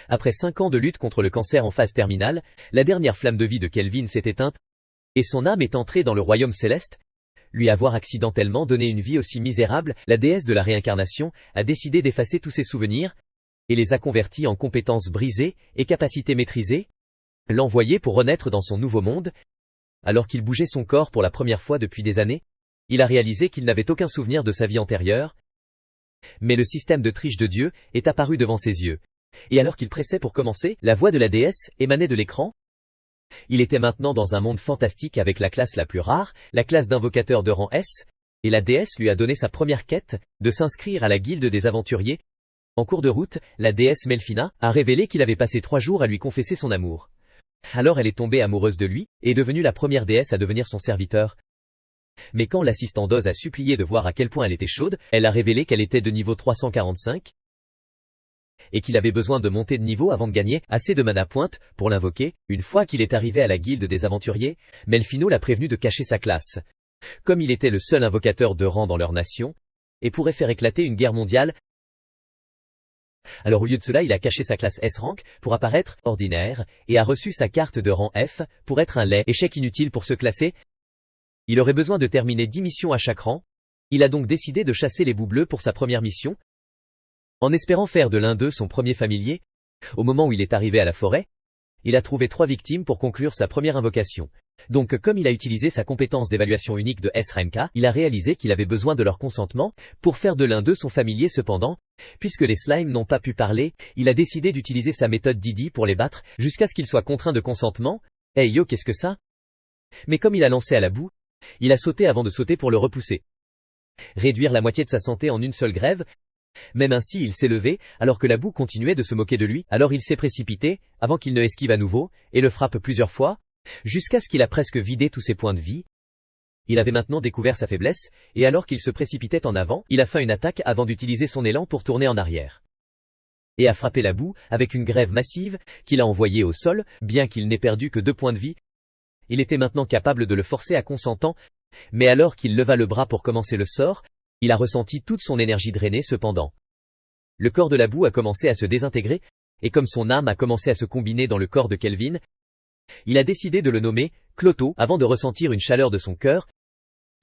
Après 5 ans de lutte contre le cancer en phase terminale, la dernière flamme de vie de Kelvin s'est éteinte, et son âme est entrée dans le royaume céleste. Lui avoir accidentellement donné une vie aussi misérable, la déesse de la réincarnation a décidé d'effacer tous ses souvenirs, et les a convertis en compétences brisées et capacités maîtrisées, l'envoyer pour renaître dans son nouveau monde. Alors qu'il bougeait son corps pour la première fois depuis des années, il a réalisé qu'il n'avait aucun souvenir de sa vie antérieure. Mais le système de triche de Dieu est apparu devant ses yeux. Et alors qu'il pressait pour commencer, la voix de la déesse émanait de l'écran. Il était maintenant dans un monde fantastique avec la classe la plus rare, la classe d'invocateur de rang S, et la déesse lui a donné sa première quête, de s'inscrire à la guilde des aventuriers. En cours de route, la déesse Melfina a révélé qu'il avait passé 3 jours à lui confesser son amour. Alors elle est tombée amoureuse de lui, et est devenue la première déesse à devenir son serviteur. Mais quand l'assistant d'Oz a supplié de voir à quel point elle était chaude, elle a révélé qu'elle était de niveau 345, et qu'il avait besoin de monter de niveau avant de gagner assez de mana pointe pour l'invoquer. Une fois qu'il est arrivé à la guilde des aventuriers, Melfino l'a prévenu de cacher sa classe. Comme il était le seul invocateur de rang dans leur nation, et pourrait faire éclater une guerre mondiale, alors au lieu de cela il a caché sa classe S-Rank pour apparaître ordinaire, et a reçu sa carte de rang F pour être un laid échec inutile pour se classer. Il aurait besoin de terminer 10 missions à chaque rang. Il a donc décidé de chasser les bouts bleus pour sa première mission, en espérant faire de l'un d'eux son premier familier. Au moment où il est arrivé à la forêt, il a trouvé 3 victimes pour conclure sa première invocation. Donc comme il a utilisé sa compétence d'évaluation unique de S-Rank, il a réalisé qu'il avait besoin de leur consentement pour faire de l'un d'eux son familier. Cependant, puisque les slimes n'ont pas pu parler, il a décidé d'utiliser sa méthode Didi pour les battre, jusqu'à ce qu'il soit contraint de consentement. Hey yo, qu'est-ce que ça? Mais comme il a lancé à la boue, il a sauté avant de sauter pour le repousser. Réduire la moitié de sa santé en une seule grève. Même ainsi il s'est levé, alors que la boue continuait de se moquer de lui, alors il s'est précipité, avant qu'il ne esquive à nouveau, et le frappe plusieurs fois, jusqu'à ce qu'il a presque vidé tous ses points de vie. Il avait maintenant découvert sa faiblesse, et alors qu'il se précipitait en avant, il a fait une attaque avant d'utiliser son élan pour tourner en arrière. Et a frappé la boue, avec une grève massive, qu'il a envoyée au sol, bien qu'il n'ait perdu que 2 points de vie. Il était maintenant capable de le forcer à consentant, mais alors qu'il leva le bras pour commencer le sort, il a ressenti toute son énergie drainée cependant. Le corps de la boue a commencé à se désintégrer, et comme son âme a commencé à se combiner dans le corps de Kelvin, il a décidé de le nommer Cloto avant de ressentir une chaleur de son cœur.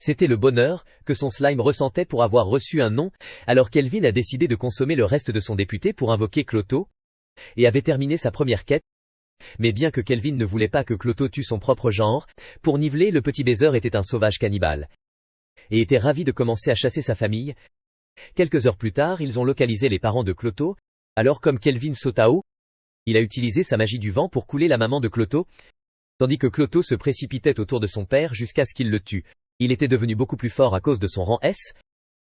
C'était le bonheur que son slime ressentait pour avoir reçu un nom, alors Kelvin a décidé de consommer le reste de son député pour invoquer Cloto, et avait terminé sa première quête. Mais bien que Kelvin ne voulait pas que Cloto tue son propre genre, pour niveler, le petit baiser était un sauvage cannibale, et était ravi de commencer à chasser sa famille. Quelques heures plus tard, ils ont localisé les parents de Cloto, alors comme Kelvin sauta haut, il a utilisé sa magie du vent pour couler la maman de Cloto, tandis que Cloto se précipitait autour de son père jusqu'à ce qu'il le tue. Il était devenu beaucoup plus fort à cause de son rang S,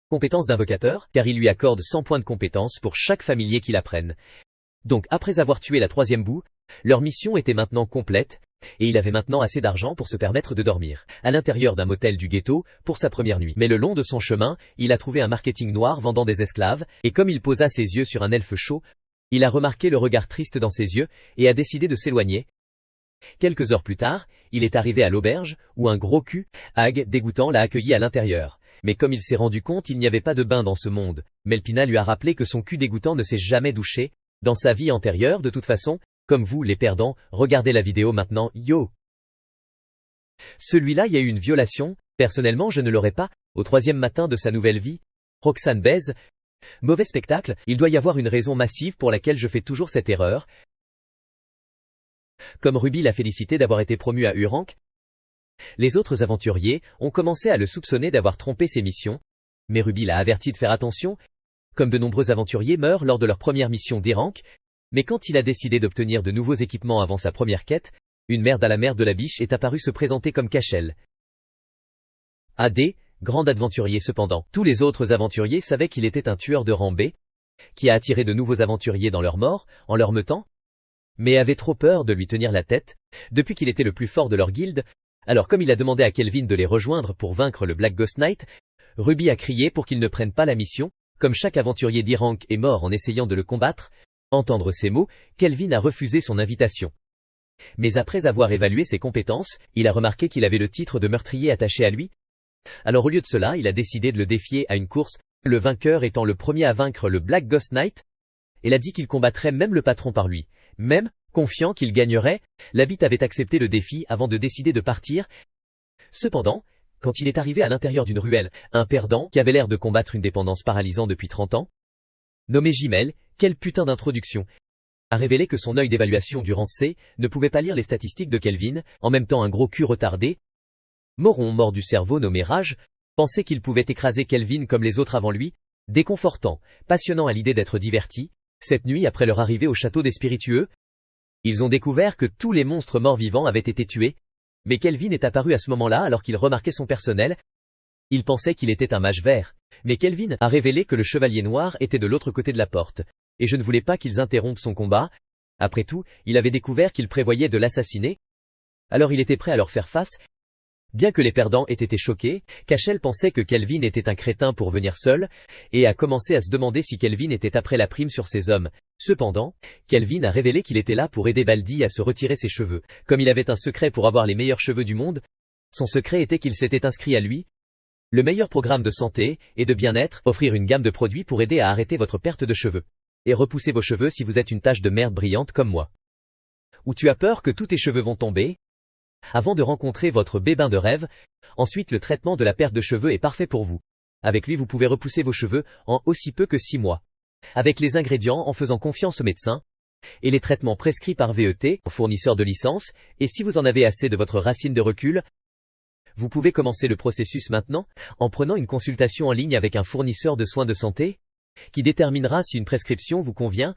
compétence d'invocateur, car il lui accorde 100 points de compétence pour chaque familier qu'il apprenne. Donc après avoir tué la 3e boue, leur mission était maintenant complète, et il avait maintenant assez d'argent pour se permettre de dormir à l'intérieur d'un motel du ghetto pour sa première nuit. Mais le long de son chemin, il a trouvé un marketing noir vendant des esclaves, et comme il posa ses yeux sur un elfe chaud, il a remarqué le regard triste dans ses yeux, et a décidé de s'éloigner. Quelques heures plus tard, il est arrivé à l'auberge, où un gros cul, Hag, dégoûtant, l'a accueilli à l'intérieur. Mais comme il s'est rendu compte il n'y avait pas de bain dans ce monde, Melpina lui a rappelé que son cul dégoûtant ne s'est jamais douché dans sa vie antérieure de toute façon. Comme vous, les perdants, regardez la vidéo maintenant, yo! Celui-là y a eu une violation, personnellement je ne l'aurais pas, au 3e matin de sa nouvelle vie. Roxane baise. Mauvais spectacle, il doit y avoir une raison massive pour laquelle je fais toujours cette erreur. Comme Ruby l'a félicité d'avoir été promu à U-Rank, les autres aventuriers ont commencé à le soupçonner d'avoir trompé ses missions, mais Ruby l'a averti de faire attention, comme de nombreux aventuriers meurent lors de leur première mission D-Rank. Mais quand il a décidé d'obtenir de nouveaux équipements avant sa première quête, une merde à la merde de la biche est apparue se présenter comme Cachel. AD, grand aventurier cependant. Tous les autres aventuriers savaient qu'il était un tueur de rang B, qui a attiré de nouveaux aventuriers dans leur mort, en leur meutant, mais avait trop peur de lui tenir la tête, depuis qu'il était le plus fort de leur guilde. Alors comme il a demandé à Kelvin de les rejoindre pour vaincre le Black Ghost Knight, Ruby a crié pour qu'il ne prenne pas la mission, comme chaque aventurier D-Rank est mort en essayant de le combattre. Entendre ces mots, Kelvin a refusé son invitation. Mais après avoir évalué ses compétences, il a remarqué qu'il avait le titre de meurtrier attaché à lui. Alors au lieu de cela, il a décidé de le défier à une course, le vainqueur étant le premier à vaincre le Black Ghost Knight. Elle a dit qu'il combattrait même le patron par lui. Même, confiant qu'il gagnerait, Labitte avait accepté le défi avant de décider de partir. Cependant, quand il est arrivé à l'intérieur d'une ruelle, un perdant, qui avait l'air de combattre une dépendance paralysante depuis 30 ans, nommé Jimel, quelle putain d'introduction, a révélé que son œil d'évaluation du rang C ne pouvait pas lire les statistiques de Kelvin, en même temps un gros cul retardé, moron mort du cerveau nommé Rage, pensait qu'il pouvait écraser Kelvin comme les autres avant lui, déconfortant, passionnant à l'idée d'être diverti. Cette nuit après leur arrivée au château des spiritueux, ils ont découvert que tous les monstres morts-vivants avaient été tués, mais Kelvin est apparu à ce moment-là alors qu'il remarquait son personnel. Il pensait qu'il était un mage vert, mais Kelvin a révélé que le chevalier noir était de l'autre côté de la porte, et je ne voulais pas qu'ils interrompent son combat. Après tout, il avait découvert qu'ils prévoyaient de l'assassiner, alors il était prêt à leur faire face. Bien que les perdants aient été choqués, Cashel pensait que Kelvin était un crétin pour venir seul, et a commencé à se demander si Kelvin était après la prime sur ses hommes. Cependant, Kelvin a révélé qu'il était là pour aider Baldi à se retirer ses cheveux. Comme il avait un secret pour avoir les meilleurs cheveux du monde, son secret était qu'il s'était inscrit à lui, le meilleur programme de santé et de bien-être, offrir une gamme de produits pour aider à arrêter votre perte de cheveux. Et repousser vos cheveux si vous êtes une tache de merde brillante comme moi. Ou tu as peur que tous tes cheveux vont tomber avant de rencontrer votre bébin de rêve. Ensuite, le traitement de la perte de cheveux est parfait pour vous. Avec lui, vous pouvez repousser vos cheveux en aussi peu que 6 mois. Avec les ingrédients en faisant confiance au médecin. Et les traitements prescrits par VET, fournisseur de licence, et si vous en avez assez de votre racine de recul, vous pouvez commencer le processus maintenant, en prenant une consultation en ligne avec un fournisseur de soins de santé, qui déterminera si une prescription vous convient.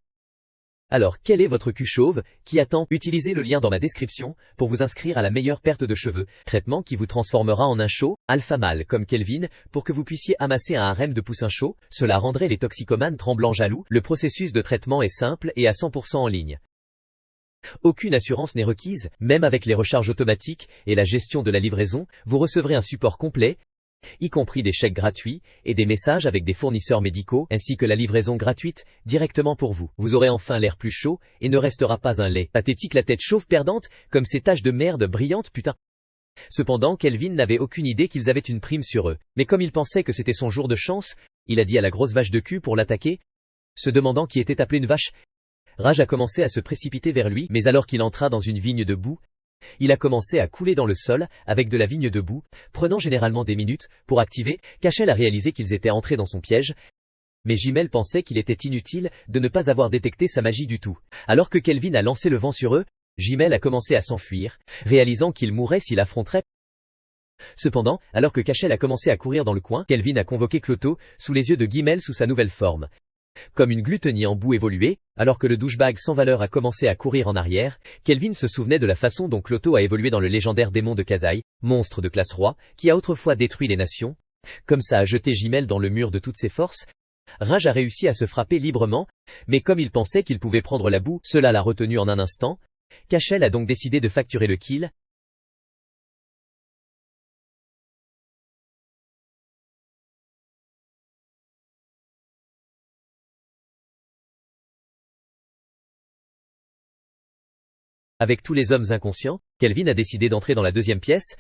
Alors, quel est votre cul chauve, qui attend? Utilisez le lien dans ma description, pour vous inscrire à la meilleure perte de cheveux, traitement qui vous transformera en un chaud, alpha mâle comme Kelvin, pour que vous puissiez amasser un harem de poussins chauds, cela rendrait les toxicomanes tremblants jaloux. Le processus de traitement est simple et à 100% en ligne. Aucune assurance n'est requise, même avec les recharges automatiques et la gestion de la livraison, vous recevrez un support complet, y compris des chèques gratuits et des messages avec des fournisseurs médicaux, ainsi que la livraison gratuite, directement pour vous. Vous aurez enfin l'air plus chaud, et ne restera pas un lait pathétique, la tête chauve perdante, comme ces taches de merde brillantes putain. Cependant, Kelvin n'avait aucune idée qu'ils avaient une prime sur eux, mais comme il pensait que c'était son jour de chance, il a dit à la grosse vache de cul pour l'attaquer, se demandant qui était appelé une vache. Rage a commencé à se précipiter vers lui, mais alors qu'il entra dans une vigne de boue, il a commencé à couler dans le sol, avec de la vigne de boue, prenant généralement des minutes, pour activer. Cashel a réalisé qu'ils étaient entrés dans son piège, mais Jimel pensait qu'il était inutile de ne pas avoir détecté sa magie du tout. Alors que Kelvin a lancé le vent sur eux, Jimel a commencé à s'enfuir, réalisant qu'il mourrait s'il affronterait. Cependant, alors que Cashel a commencé à courir dans le coin, Kelvin a convoqué Cloto, sous les yeux de Guimel sous sa nouvelle forme. Comme une glutonie en boue évoluée, alors que le douchebag sans valeur a commencé à courir en arrière, Kelvin se souvenait de la façon dont Cloto a évolué dans le légendaire démon de Kazai, monstre de classe roi, qui a autrefois détruit les nations. Comme ça a jeté Jimel dans le mur de toutes ses forces, Rage a réussi à se frapper librement, mais comme il pensait qu'il pouvait prendre la boue, cela l'a retenu en un instant. Cashel a donc décidé de facturer le kill. Avec tous les hommes inconscients, Kelvin a décidé d'entrer dans la deuxième pièce,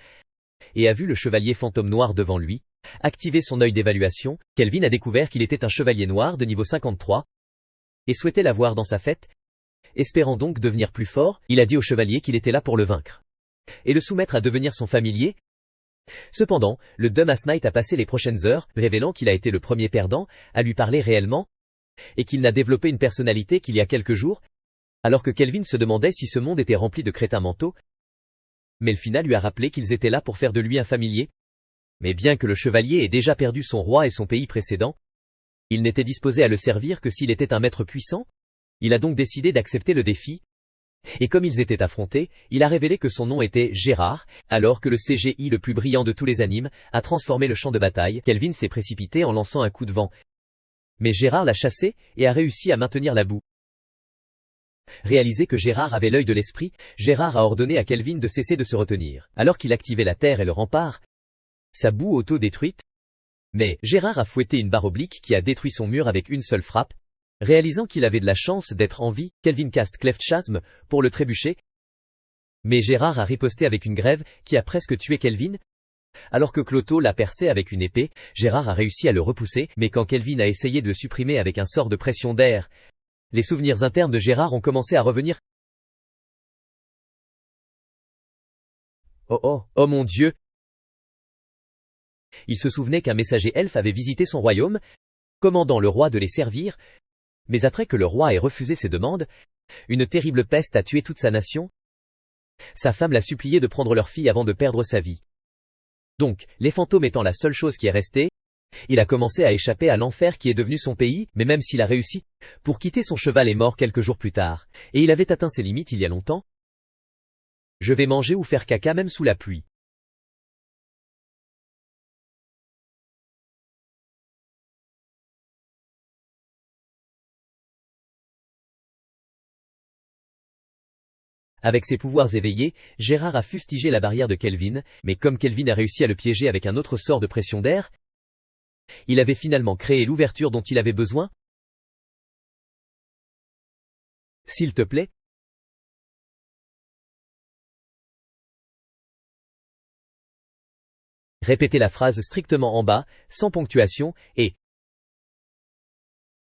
et a vu le chevalier fantôme noir devant lui. Activer son œil d'évaluation, Kelvin a découvert qu'il était un chevalier noir de niveau 53, et souhaitait l'avoir dans sa fête. Espérant donc devenir plus fort, il a dit au chevalier qu'il était là pour le vaincre, et le soumettre à devenir son familier. Cependant, le Dumbass Knight a passé les prochaines heures, révélant qu'il a été le premier perdant, à lui parler réellement, et qu'il n'a développé une personnalité qu'il y a quelques jours, alors que Kelvin se demandait si ce monde était rempli de crétins mentaux. Melfina lui a rappelé qu'ils étaient là pour faire de lui un familier. Mais bien que le chevalier ait déjà perdu son roi et son pays précédent, il n'était disposé à le servir que s'il était un maître puissant. Il a donc décidé d'accepter le défi. Et comme ils étaient affrontés, il a révélé que son nom était Gérard, alors que le CGI le plus brillant de tous les animes a transformé le champ de bataille. Kelvin s'est précipité en lançant un coup de vent. Mais Gérard l'a chassé et a réussi à maintenir la boue. Réalisé que Gérard avait l'œil de l'esprit, Gérard a ordonné à Kelvin de cesser de se retenir, alors qu'il activait la terre et le rempart, sa boue auto-détruite. Mais Gérard a fouetté une barre oblique qui a détruit son mur avec une seule frappe. Réalisant qu'il avait de la chance d'être en vie, Kelvin caste Cleft Chasm pour le trébucher. Mais Gérard a riposté avec une grève qui a presque tué Kelvin. Alors que Cloto l'a percé avec une épée, Gérard a réussi à le repousser, mais quand Kelvin a essayé de le supprimer avec un sort de pression d'air, Les souvenirs internes de Gérard ont commencé à revenir. Oh mon Dieu! Il se souvenait qu'un messager elfe avait visité son royaume, commandant le roi de les servir, mais après que le roi ait refusé ses demandes, une terrible peste a tué toute sa nation. Sa femme l'a supplié de prendre leur fille avant de perdre sa vie. Donc, les fantômes étant la seule chose qui est restée, il a commencé à échapper à l'enfer qui est devenu son pays, mais même s'il a réussi, pour quitter son cheval est mort quelques jours plus tard, et il avait atteint ses limites il y a longtemps. Je vais manger ou faire caca même sous la pluie. Avec ses pouvoirs éveillés, Gérard a fustigé la barrière de Kelvin, mais comme Kelvin a réussi à le piéger avec un autre sort de pression d'air, il avait finalement créé l'ouverture dont il avait besoin. S'il te plaît. Répétez la phrase strictement en bas, sans ponctuation, et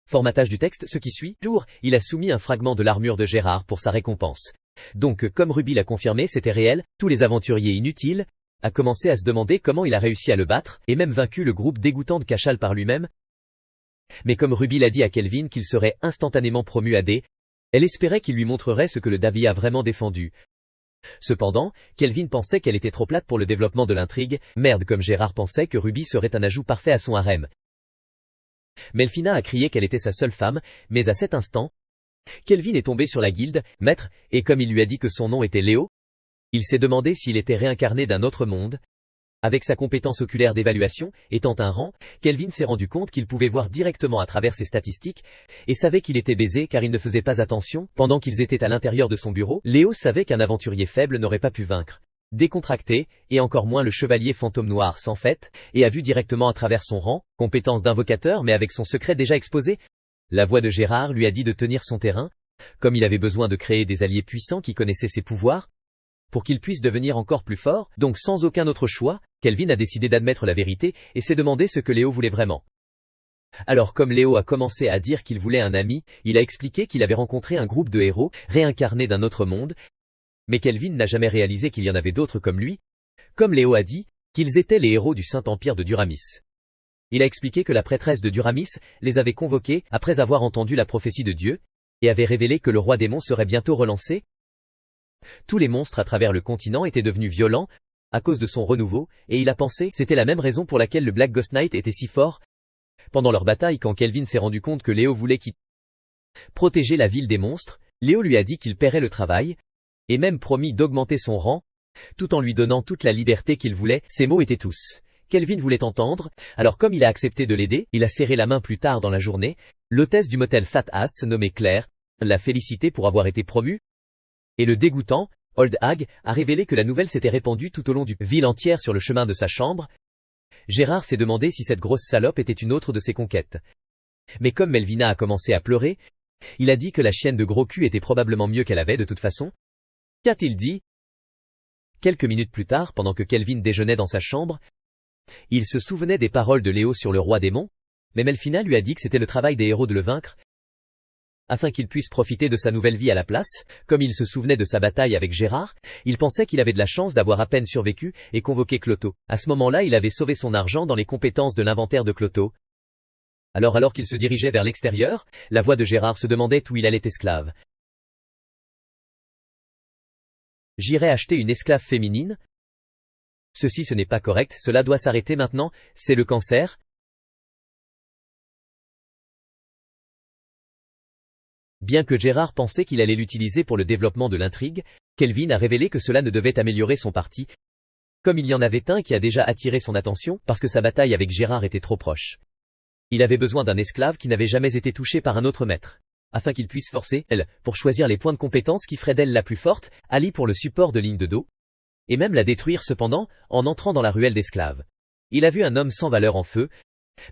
formatage du texte, ce qui suit, lourd, il a soumis un fragment de l'armure de Gérard pour sa récompense. Donc comme Ruby l'a confirmé, c'était réel, tous les aventuriers inutiles, a commencé à se demander comment il a réussi à le battre, et même vaincu le groupe dégoûtant de Cashal par lui-même. Mais comme Ruby l'a dit à Kelvin qu'il serait instantanément promu à D, elle espérait qu'il lui montrerait ce que le Davi a vraiment défendu. Cependant, Kelvin pensait qu'elle était trop plate pour le développement de l'intrigue, merde comme Gérard pensait que Ruby serait un ajout parfait à son harem. Melfina a crié qu'elle était sa seule femme, mais à cet instant, Kelvin est tombé sur la guilde, maître, et comme il lui a dit que son nom était Léo, il s'est demandé s'il était réincarné d'un autre monde. Avec sa compétence oculaire d'évaluation, étant un rang, Kelvin s'est rendu compte qu'il pouvait voir directement à travers ses statistiques, et savait qu'il était baisé car il ne faisait pas attention. Pendant qu'ils étaient à l'intérieur de son bureau, Léo savait qu'un aventurier faible n'aurait pas pu vaincre, décontracté, et encore moins le chevalier fantôme noir sans fête, et a vu directement à travers son rang, compétence d'invocateur mais avec son secret déjà exposé. La voix de Gérard lui a dit de tenir son terrain, comme il avait besoin de créer des alliés puissants qui connaissaient ses pouvoirs, pour qu'il puisse devenir encore plus fort, donc sans aucun autre choix, Kelvin a décidé d'admettre la vérité et s'est demandé ce que Léo voulait vraiment. Alors comme Léo a commencé à dire qu'il voulait un ami, il a expliqué qu'il avait rencontré un groupe de héros, réincarnés d'un autre monde, mais Kelvin n'a jamais réalisé qu'il y en avait d'autres comme lui, comme Léo a dit, qu'ils étaient les héros du Saint-Empire de Duramis. Il a expliqué que la prêtresse de Duramis les avait convoqués après avoir entendu la prophétie de Dieu, et avait révélé que le roi démon serait bientôt relancé. Tous les monstres à travers le continent étaient devenus violents, à cause de son renouveau, et il a pensé c'était la même raison pour laquelle le Black Ghost Knight était si fort. Pendant leur bataille, quand Kelvin s'est rendu compte que Léo voulait protéger la ville des monstres, Léo lui a dit qu'il paierait le travail, et même promis d'augmenter son rang, tout en lui donnant toute la liberté qu'il voulait. Ces mots étaient tous. Kelvin voulait entendre, alors comme il a accepté de l'aider, il a serré la main plus tard dans la journée, l'hôtesse du motel Fat Ass nommée Claire, l'a félicité pour avoir été promue, et le dégoûtant, Old Hag, a révélé que la nouvelle s'était répandue tout au long du ville entière sur le chemin de sa chambre. Gérard s'est demandé si cette grosse salope était une autre de ses conquêtes. Mais comme Melvina a commencé à pleurer, il a dit que la chienne de gros cul était probablement mieux qu'elle avait de toute façon. Qu'a-t-il dit? Quelques minutes plus tard, pendant que Kelvin déjeunait dans sa chambre, il se souvenait des paroles de Léo sur le roi démon, mais Melfina lui a dit que c'était le travail des héros de le vaincre, afin qu'il puisse profiter de sa nouvelle vie à la place. Comme il se souvenait de sa bataille avec Gérard, il pensait qu'il avait de la chance d'avoir à peine survécu et convoqué Cloto. À ce moment-là, il avait sauvé son argent dans les compétences de l'inventaire de Cloto. Alors qu'il se dirigeait vers l'extérieur, la voix de Gérard se demandait où il allait esclave. J'irai acheter une esclave féminine? Ce n'est pas correct, cela doit s'arrêter maintenant, c'est le cancer. Bien que Gérard pensait qu'il allait l'utiliser pour le développement de l'intrigue, Kelvin a révélé que cela ne devait améliorer son parti, comme il y en avait un qui a déjà attiré son attention parce que sa bataille avec Gérard était trop proche. Il avait besoin d'un esclave qui n'avait jamais été touché par un autre maître, afin qu'il puisse forcer, elle, pour choisir les points de compétence qui feraient d'elle la plus forte, Ali pour le support de ligne de dos, et même la détruire cependant, en entrant dans la ruelle d'esclaves. Il a vu un homme sans valeur en feu,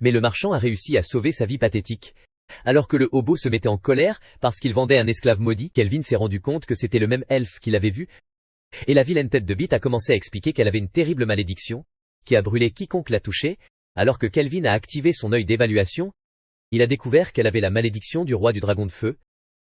mais le marchand a réussi à sauver sa vie pathétique. Alors que le hobo se mettait en colère parce qu'il vendait un esclave maudit, Kelvin s'est rendu compte que c'était le même elfe qu'il avait vu, et la vilaine tête de bite a commencé à expliquer qu'elle avait une terrible malédiction, qui a brûlé quiconque l'a touchée. Alors que Kelvin a activé son œil d'évaluation, il a découvert qu'elle avait la malédiction du roi du dragon de feu,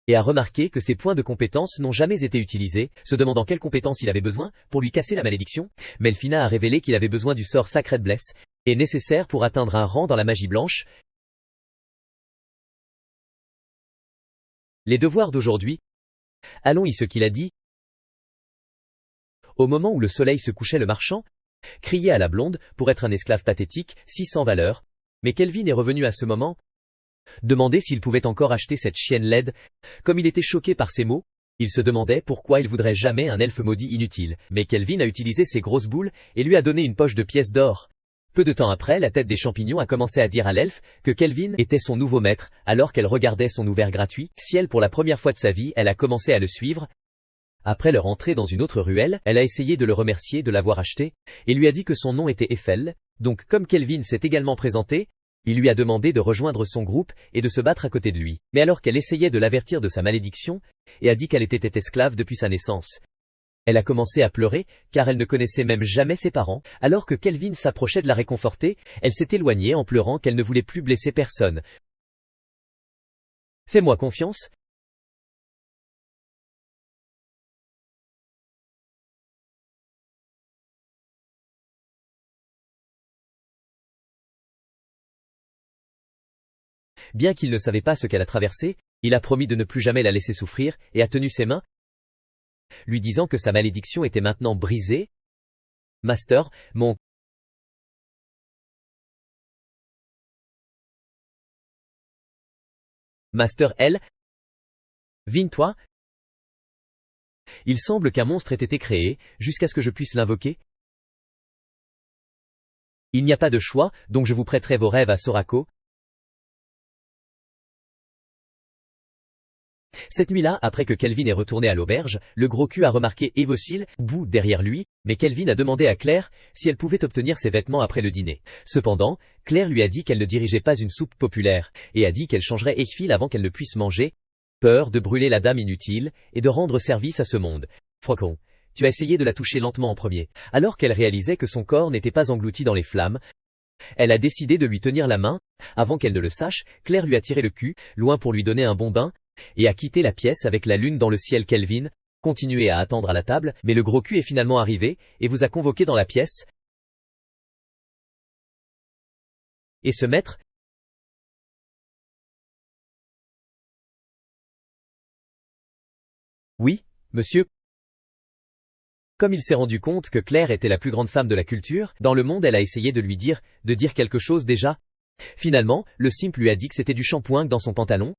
et a remarqué que ses points de compétence n'ont jamais été utilisés, se demandant quelles compétences il avait besoin pour lui casser la malédiction. Melfina a révélé qu'il avait besoin du sort Sacred Bless, et nécessaire pour atteindre un rang dans la magie blanche. Les devoirs d'aujourd'hui. Allons-y ce qu'il a dit. Au moment où le soleil se couchait, le marchand criait à la blonde pour être un esclave pathétique, si sans valeur. Mais Kelvin est revenu à ce moment, demander s'il pouvait encore acheter cette chienne laide. Comme il était choqué par ces mots, il se demandait pourquoi il voudrait jamais un elfe maudit inutile. Mais Kelvin a utilisé ses grosses boules et lui a donné une poche de pièces d'or. Peu de temps après, la tête des champignons a commencé à dire à l'elfe que Kelvin était son nouveau maître, alors qu'elle regardait son ouvert gratuit. Ciel, pour la première fois de sa vie, elle a commencé à le suivre. Après leur entrée dans une autre ruelle, elle a essayé de le remercier de l'avoir acheté, et lui a dit que son nom était Eiffel. Donc comme Kelvin s'est également présenté, il lui a demandé de rejoindre son groupe et de se battre à côté de lui. Mais alors qu'elle essayait de l'avertir de sa malédiction, et a dit qu'elle était esclave depuis sa naissance, elle a commencé à pleurer, car elle ne connaissait même jamais ses parents. Alors que Kelvin s'approchait de la réconforter, elle s'est éloignée en pleurant qu'elle ne voulait plus blesser personne. Fais-moi confiance. Bien qu'il ne savait pas ce qu'elle a traversé, il a promis de ne plus jamais la laisser souffrir, et a tenu ses mains, lui disant que sa malédiction était maintenant brisée. Master, mon Master L. Vine-toi. Il semble qu'un monstre ait été créé, jusqu'à ce que je puisse l'invoquer. Il n'y a pas de choix, donc je vous prêterai vos rêves à Sorako. Cette nuit-là, après que Kelvin est retourné à l'auberge, le gros cul a remarqué Evocil, bout derrière lui, mais Kelvin a demandé à Claire si elle pouvait obtenir ses vêtements après le dîner. Cependant, Claire lui a dit qu'elle ne dirigeait pas une soupe populaire, et a dit qu'elle changerait Eiffel avant qu'elle ne puisse manger. Peur de brûler la dame inutile, et de rendre service à ce monde. Frocon, tu as essayé de la toucher lentement en premier. Alors qu'elle réalisait que son corps n'était pas englouti dans les flammes, elle a décidé de lui tenir la main. Avant qu'elle ne le sache, Claire lui a tiré le cul, loin pour lui donner un bon bain, et a quitté la pièce avec la lune dans le ciel. Kelvin continuait à attendre à la table, mais le gros cul est finalement arrivé, et vous a convoqué dans la pièce. Et ce maître? Oui, monsieur. Comme il s'est rendu compte que Claire était la plus grande femme de la culture dans le monde, elle a essayé de lui dire quelque chose déjà. Finalement, le simp lui a dit que c'était du shampoing dans son pantalon.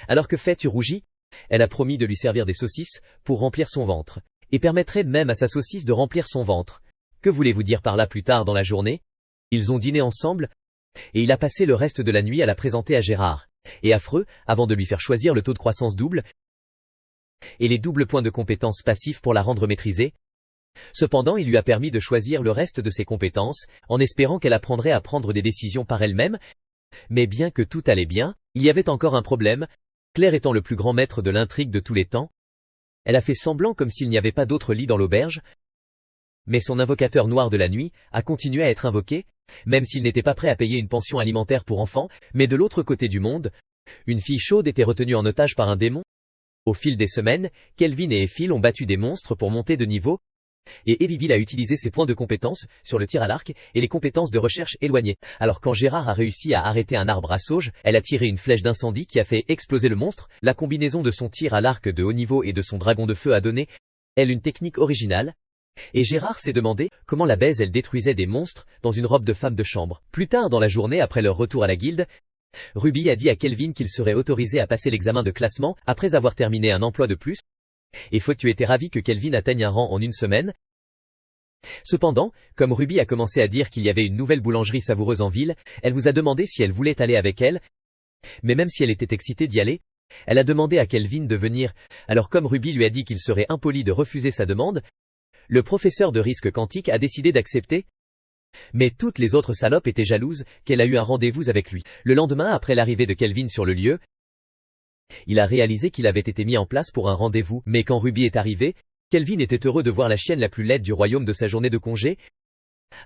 Alors que fais-tu, rougis? Elle a promis de lui servir des saucisses pour remplir son ventre, et permettrait même à sa saucisse de remplir son ventre. Que voulez-vous dire par là? Plus tard dans la journée, ils ont dîné ensemble, et il a passé le reste de la nuit à la présenter à Gérard. Et affreux, avant de lui faire choisir le taux de croissance double, et les doubles points de compétences passifs pour la rendre maîtrisée. Cependant, il lui a permis de choisir le reste de ses compétences, en espérant qu'elle apprendrait à prendre des décisions par elle-même. Mais bien que tout allait bien, il y avait encore un problème. Claire étant le plus grand maître de l'intrigue de tous les temps, elle a fait semblant comme s'il n'y avait pas d'autre lit dans l'auberge. Mais son invocateur noir de la nuit a continué à être invoqué, même s'il n'était pas prêt à payer une pension alimentaire pour enfants. Mais de l'autre côté du monde, une fille chaude était retenue en otage par un démon. Au fil des semaines, Kelvin et Eiffel ont battu des monstres pour monter de niveau, et Evivil a utilisé ses points de compétence sur le tir à l'arc et les compétences de recherche éloignées. Alors quand Gérard a réussi à arrêter un arbre à sauge, elle a tiré une flèche d'incendie qui a fait exploser le monstre. La combinaison de son tir à l'arc de haut niveau et de son dragon de feu a donné, elle, une technique originale. Et Gérard s'est demandé comment la baise elle détruisait des monstres dans une robe de femme de chambre. Plus tard dans la journée, après leur retour à la guilde, Ruby a dit à Kelvin qu'il serait autorisé à passer l'examen de classement après avoir terminé un emploi de plus. Et faut que tu étais ravi que Kelvin atteigne un rang en une semaine. Cependant, comme Ruby a commencé à dire qu'il y avait une nouvelle boulangerie savoureuse en ville, elle vous a demandé si elle voulait aller avec elle. Mais même si elle était excitée d'y aller, elle a demandé à Kelvin de venir. Alors comme Ruby lui a dit qu'il serait impoli de refuser sa demande, le professeur de risque quantique a décidé d'accepter. Mais toutes les autres salopes étaient jalouses qu'elle a eu un rendez-vous avec lui. Le lendemain, après l'arrivée de Kelvin sur le lieu, il a réalisé qu'il avait été mis en place pour un rendez-vous. Mais quand Ruby est arrivée, Kelvin était heureux de voir la chienne la plus laide du royaume de sa journée de congé.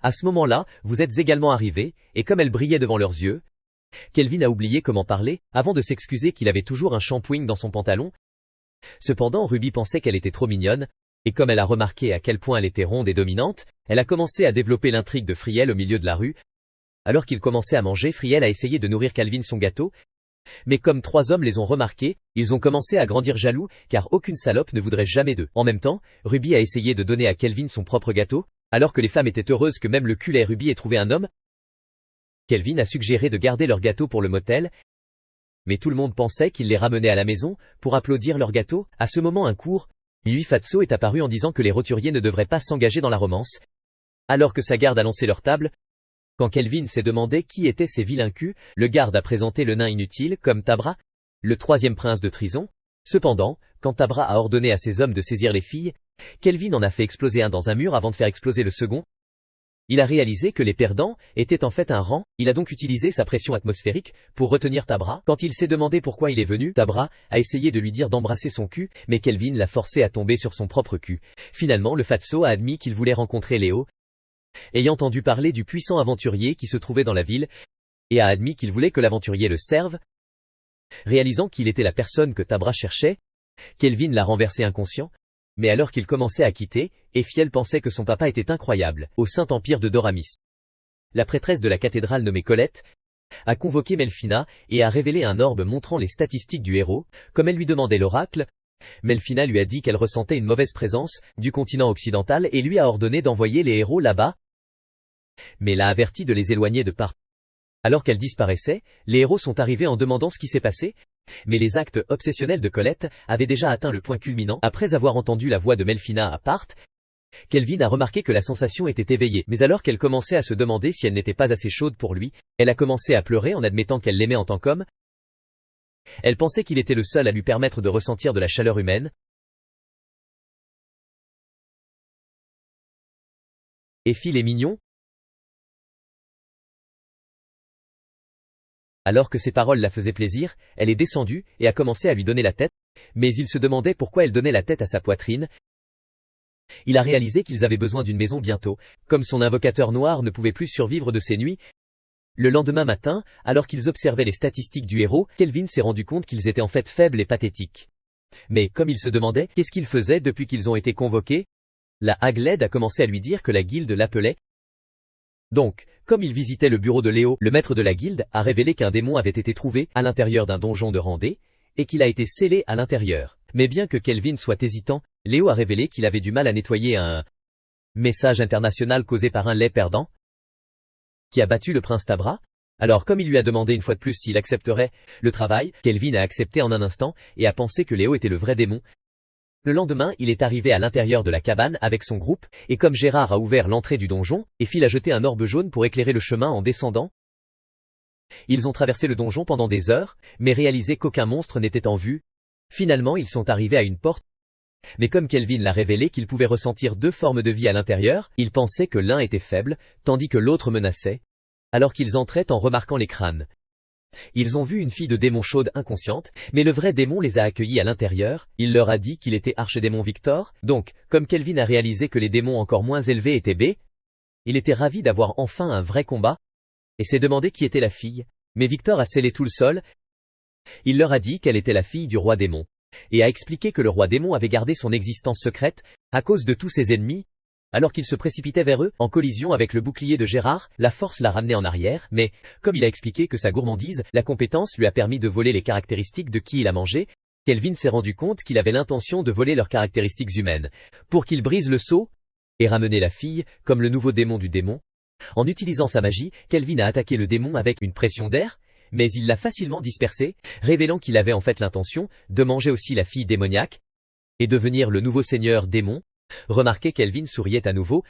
À ce moment-là, vous êtes également arrivés, et comme elle brillait devant leurs yeux, Kelvin a oublié comment parler, avant de s'excuser qu'il avait toujours un shampooing dans son pantalon. Cependant Ruby pensait qu'elle était trop mignonne, et comme elle a remarqué à quel point elle était ronde et dominante, elle a commencé à développer l'intrigue de Friel au milieu de la rue. Alors qu'il commençait à manger, Friel a essayé de nourrir Calvin son gâteau, mais comme 3 hommes les ont remarqués, ils ont commencé à grandir jaloux, car aucune salope ne voudrait jamais d'eux. En même temps, Ruby a essayé de donner à Kelvin son propre gâteau, alors que les femmes étaient heureuses que même le cul et Ruby ait trouvé un homme. Kelvin a suggéré de garder leur gâteau pour le motel, mais tout le monde pensait qu'il les ramenait à la maison, pour applaudir leur gâteau. À ce moment un court, lui Fatso est apparu en disant que les roturiers ne devraient pas s'engager dans la romance, alors que sa garde a lancé leur table. Quand Kelvin s'est demandé qui étaient ces vilains culs, le garde a présenté le nain inutile comme Tabra, le 3e prince de Trison. Cependant, quand Tabra a ordonné à ses hommes de saisir les filles, Kelvin en a fait exploser un dans un mur avant de faire exploser le second. Il a réalisé que les perdants étaient en fait un rang, il a donc utilisé sa pression atmosphérique pour retenir Tabra. Quand il s'est demandé pourquoi il est venu, Tabra a essayé de lui dire d'embrasser son cul, mais Kelvin l'a forcé à tomber sur son propre cul. Finalement le Fatso a admis qu'il voulait rencontrer Léo, ayant entendu parler du puissant aventurier qui se trouvait dans la ville, et a admis qu'il voulait que l'aventurier le serve. Réalisant qu'il était la personne que Tabra cherchait, Kelvin l'a renversé inconscient, mais alors qu'il commençait à quitter, Ephiel pensait que son papa était incroyable, au Saint-Empire de Doramis. La prêtresse de la cathédrale nommée Colette a convoqué Melfina et a révélé un orbe montrant les statistiques du héros, comme elle lui demandait l'oracle. Melfina lui a dit qu'elle ressentait une mauvaise présence du continent occidental et lui a ordonné d'envoyer les héros là-bas, mais l'a averti de les éloigner de part. Alors qu'elle disparaissait, les héros sont arrivés en demandant ce qui s'est passé, mais les actes obsessionnels de Colette avaient déjà atteint le point culminant. Après avoir entendu la voix de Melfina à part, Kelvin a remarqué que la sensation était éveillée, mais alors qu'elle commençait à se demander si elle n'était pas assez chaude pour lui, elle a commencé à pleurer en admettant qu'elle l'aimait en tant qu'homme. Elle pensait qu'il était le seul à lui permettre de ressentir de la chaleur humaine. Et Phil est mignon. Alors que ses paroles la faisaient plaisir, elle est descendue et a commencé à lui donner la tête, mais il se demandait pourquoi elle donnait la tête à sa poitrine. Il a réalisé qu'ils avaient besoin d'une maison bientôt, comme son invocateur noir ne pouvait plus survivre de ses nuits. Le lendemain matin, alors qu'ils observaient les statistiques du héros, Kelvin s'est rendu compte qu'ils étaient en fait faibles et pathétiques. Mais comme il se demandait qu'est-ce qu'ils faisaient depuis qu'ils ont été convoqués, la Hagled a commencé à lui dire que la guilde l'appelait. Donc, comme il visitait le bureau de Léo, le maître de la guilde a révélé qu'un démon avait été trouvé à l'intérieur d'un donjon de Randé, et qu'il a été scellé à l'intérieur. Mais bien que Kelvin soit hésitant, Léo a révélé qu'il avait du mal à nettoyer un message international causé par un lait perdant qui a battu le prince Tabra. Alors comme il lui a demandé une fois de plus s'il accepterait le travail, Kelvin a accepté en un instant et a pensé que Léo était le vrai démon. Le lendemain, il est arrivé à l'intérieur de la cabane avec son groupe, et comme Gérard a ouvert l'entrée du donjon, Phil a jeté un orbe jaune pour éclairer le chemin en descendant. Ils ont traversé le donjon pendant des heures, mais réalisé qu'aucun monstre n'était en vue. Finalement, ils sont arrivés à une porte. Mais comme Kelvin l'a révélé qu'il pouvait ressentir 2 formes de vie à l'intérieur, il pensait que l'un était faible, tandis que l'autre menaçait. Alors qu'ils entraient en remarquant les crânes. Ils ont vu une fille de démon chaude inconsciente, mais le vrai démon les a accueillis à l'intérieur. Il leur a dit qu'il était archédémon Victor. Donc, comme Kelvin a réalisé que les démons encore moins élevés étaient B, il était ravi d'avoir enfin un vrai combat, et s'est demandé qui était la fille. Mais Victor a scellé tout le sol. Il leur a dit qu'elle était la fille du roi démon, et a expliqué que le roi démon avait gardé son existence secrète, à cause de tous ses ennemis. Alors qu'il se précipitait vers eux, en collision avec le bouclier de Gérard, la force l'a ramené en arrière, mais, comme il a expliqué que sa gourmandise, la compétence lui a permis de voler les caractéristiques de qui il a mangé, Kelvin s'est rendu compte qu'il avait l'intention de voler leurs caractéristiques humaines, pour qu'il brise le sceau, et ramener la fille, comme le nouveau démon du démon. En utilisant sa magie, Kelvin a attaqué le démon avec une pression d'air, mais il l'a facilement dispersé, révélant qu'il avait en fait l'intention de manger aussi la fille démoniaque, et devenir le nouveau seigneur démon. Remarquez, Kelvin souriait à nouveau.